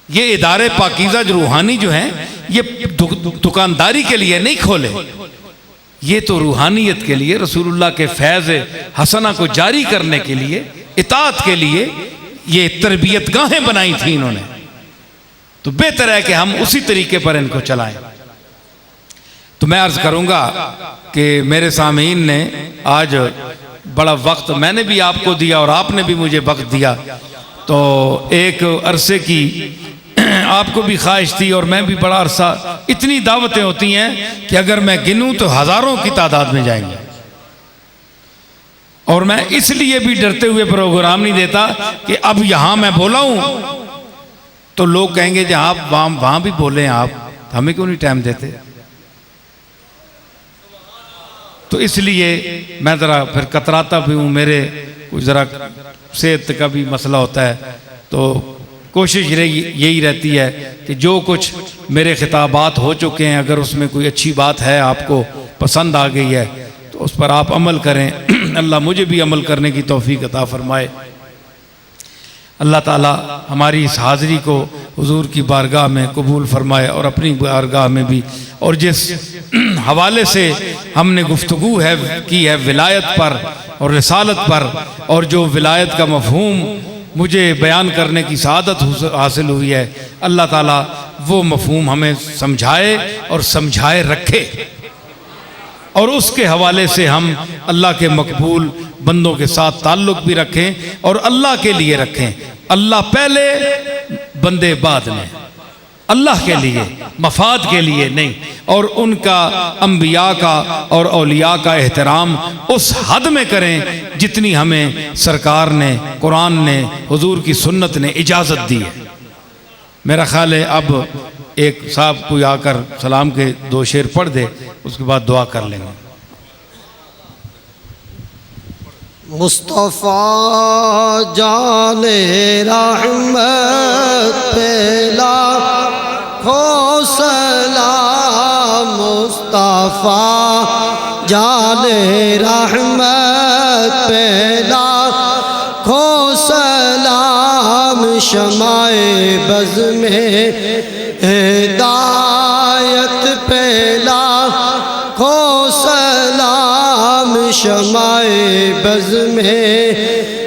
ये इदारे पाकीज़ा जो रूहानी जो हैं, ये दुकानदारी के लिए नहीं खोले, ये तो रूहानियत के लिए, रसूलुल्लाह के फैज़ हसना को जारी करने के लिए, इताअत के लिए ये तरबियत गाहें बनाई थी इन्होंने। तो बेहतर है कि हम उसी तरीके पर इनको चलाएं। तो मैं अर्ज़ करूँगा कि मेरे सामीन ने आज बड़ा वक्त मैंने भी आपको दिया और आपने भी मुझे वक्त दिया, तो एक अरसे की आपको भी ख्वाहिश थी और मैं भी बड़ा अरसा, इतनी दावतें होती हैं कि अगर मैं गिनूं तो हज़ारों की तादाद में जाएंगे। और मैं इसलिए भी डरते हुए प्रोग्राम नहीं देता कि अब यहाँ मैं बोला हूँ तो लोग कहेंगे कि आप वहाँ भी बोले, आप हमें क्यों नहीं टाइम देते। तो इसलिए मैं ज़रा फिर कतराता भी हूँ, मेरे कुछ ज़रा सेहत का भी मसला होता है, तो कोशिश यही रहती है कि जो कुछ मेरे खिताबात हो चुके हैं, अगर उसमें कोई अच्छी बात है आपको पसंद आ गई है तो उस पर आप अमल करें। अल्लाह मुझे भी अमल करने की तौफीक अता फरमाए। अल्लाह ताला हमारी इस हाज़िरी को हुजूर की बारगाह में कबूल फरमाए और अपनी बारगाह में भी। और जिस हवाले से हमने गुफ्तगू की है विलायत पर और रिसालत पर, और जो विलायत का मफहूम मुझे बयान करने की सआदत हासिल हुई है, अल्लाह ताला वो मफहूम हमें समझाए और समझाए रखे, और उसके हवाले से हम अल्लाह के मकबूल बंदों के साथ ताल्लुक़ भी रखें और अल्लाह के लिए रखें। अल्लाह पहले, बंदे बाद में, अल्लाह के लिए, मफाद के लिए नहीं। और उनका, अंबिया का और औलिया का एहतराम उस हद में करें जितनी हमें सरकार ने, कुरान ने, हुजूर की सुन्नत ने इजाज़त दी है। मेरा ख्याल है अब एक साहब कोई आकर सलाम के 2 शेर पढ़ दे, उसके बाद दुआ कर लेंगे। मुस्तफ़ा जाने रहमत पे लाखों सलाम, मुस्तफ़ा जाने रहमत पे लाखों सलाम, शमाए बज़ में हिदायत पे लाखों सलाम, शमाए बज़ में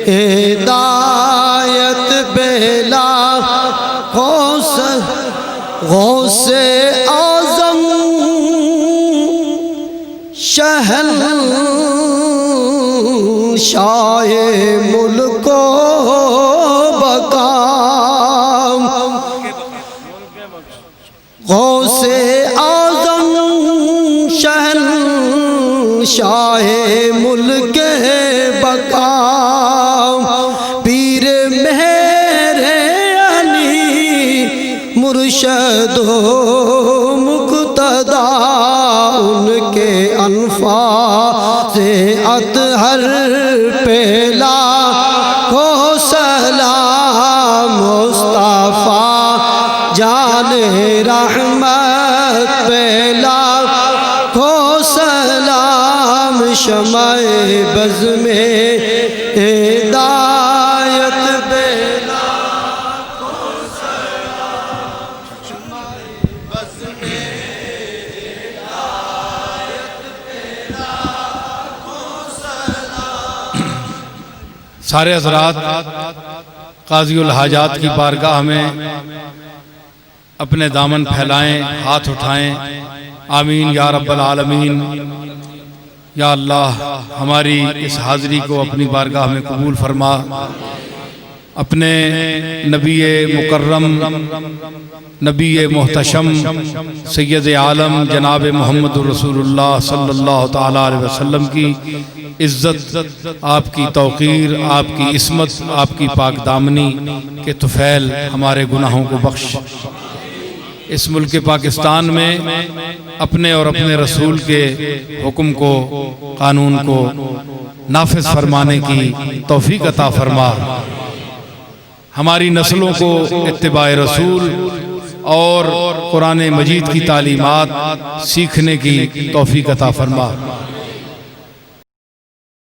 हिदायत पे लाखों गौसे आज़म शहंशाहे मुल्को बका, गौसे आज़म शहंशाहे मुल्के बका, पीर मेरे अली मुर्शदो मुक़्तदा, उनके अनफाज़े अतहर पे लाखों सलाम, मुस्तफ़ा जाने रहमत पे लाखों सलाम, शमाए बज़ में हिदायत पे लाखों सलाम, शमाए बज़ में सारे हज़रात काज़ीउल हाजात की बारगाह में अपने दामन फैलाएं, हाथ उठाएं। आमीन या रब्बल आलमीन। या अल्लाह, हमारी इस हाज़री को अपनी बारगाह में कबूल फरमा। अपने नबी मुकर्रम, नबी मोहतशम, सैयद आलम जनाब मोहम्मद रसूलुल्लाह सल्लल्लाहु ताला अलैहि वसल्लम की इज़्ज़त, आपकी तौक़ीर, आपकी इस्मत, आपकी पाकदामनी के तुफ़ैल हमारे गुनाहों को बख्श। इस मुल्क पाकिस्तान में अपने और अपने रसूल के हुक्म को, कानून को नाफिज फरमाने की तौफीक अता फरमा। हमारी नस्लों को इत्तिबाए रसूल और कुरान मजीद की तालीमात सीखने की तौफीक अता फरमा।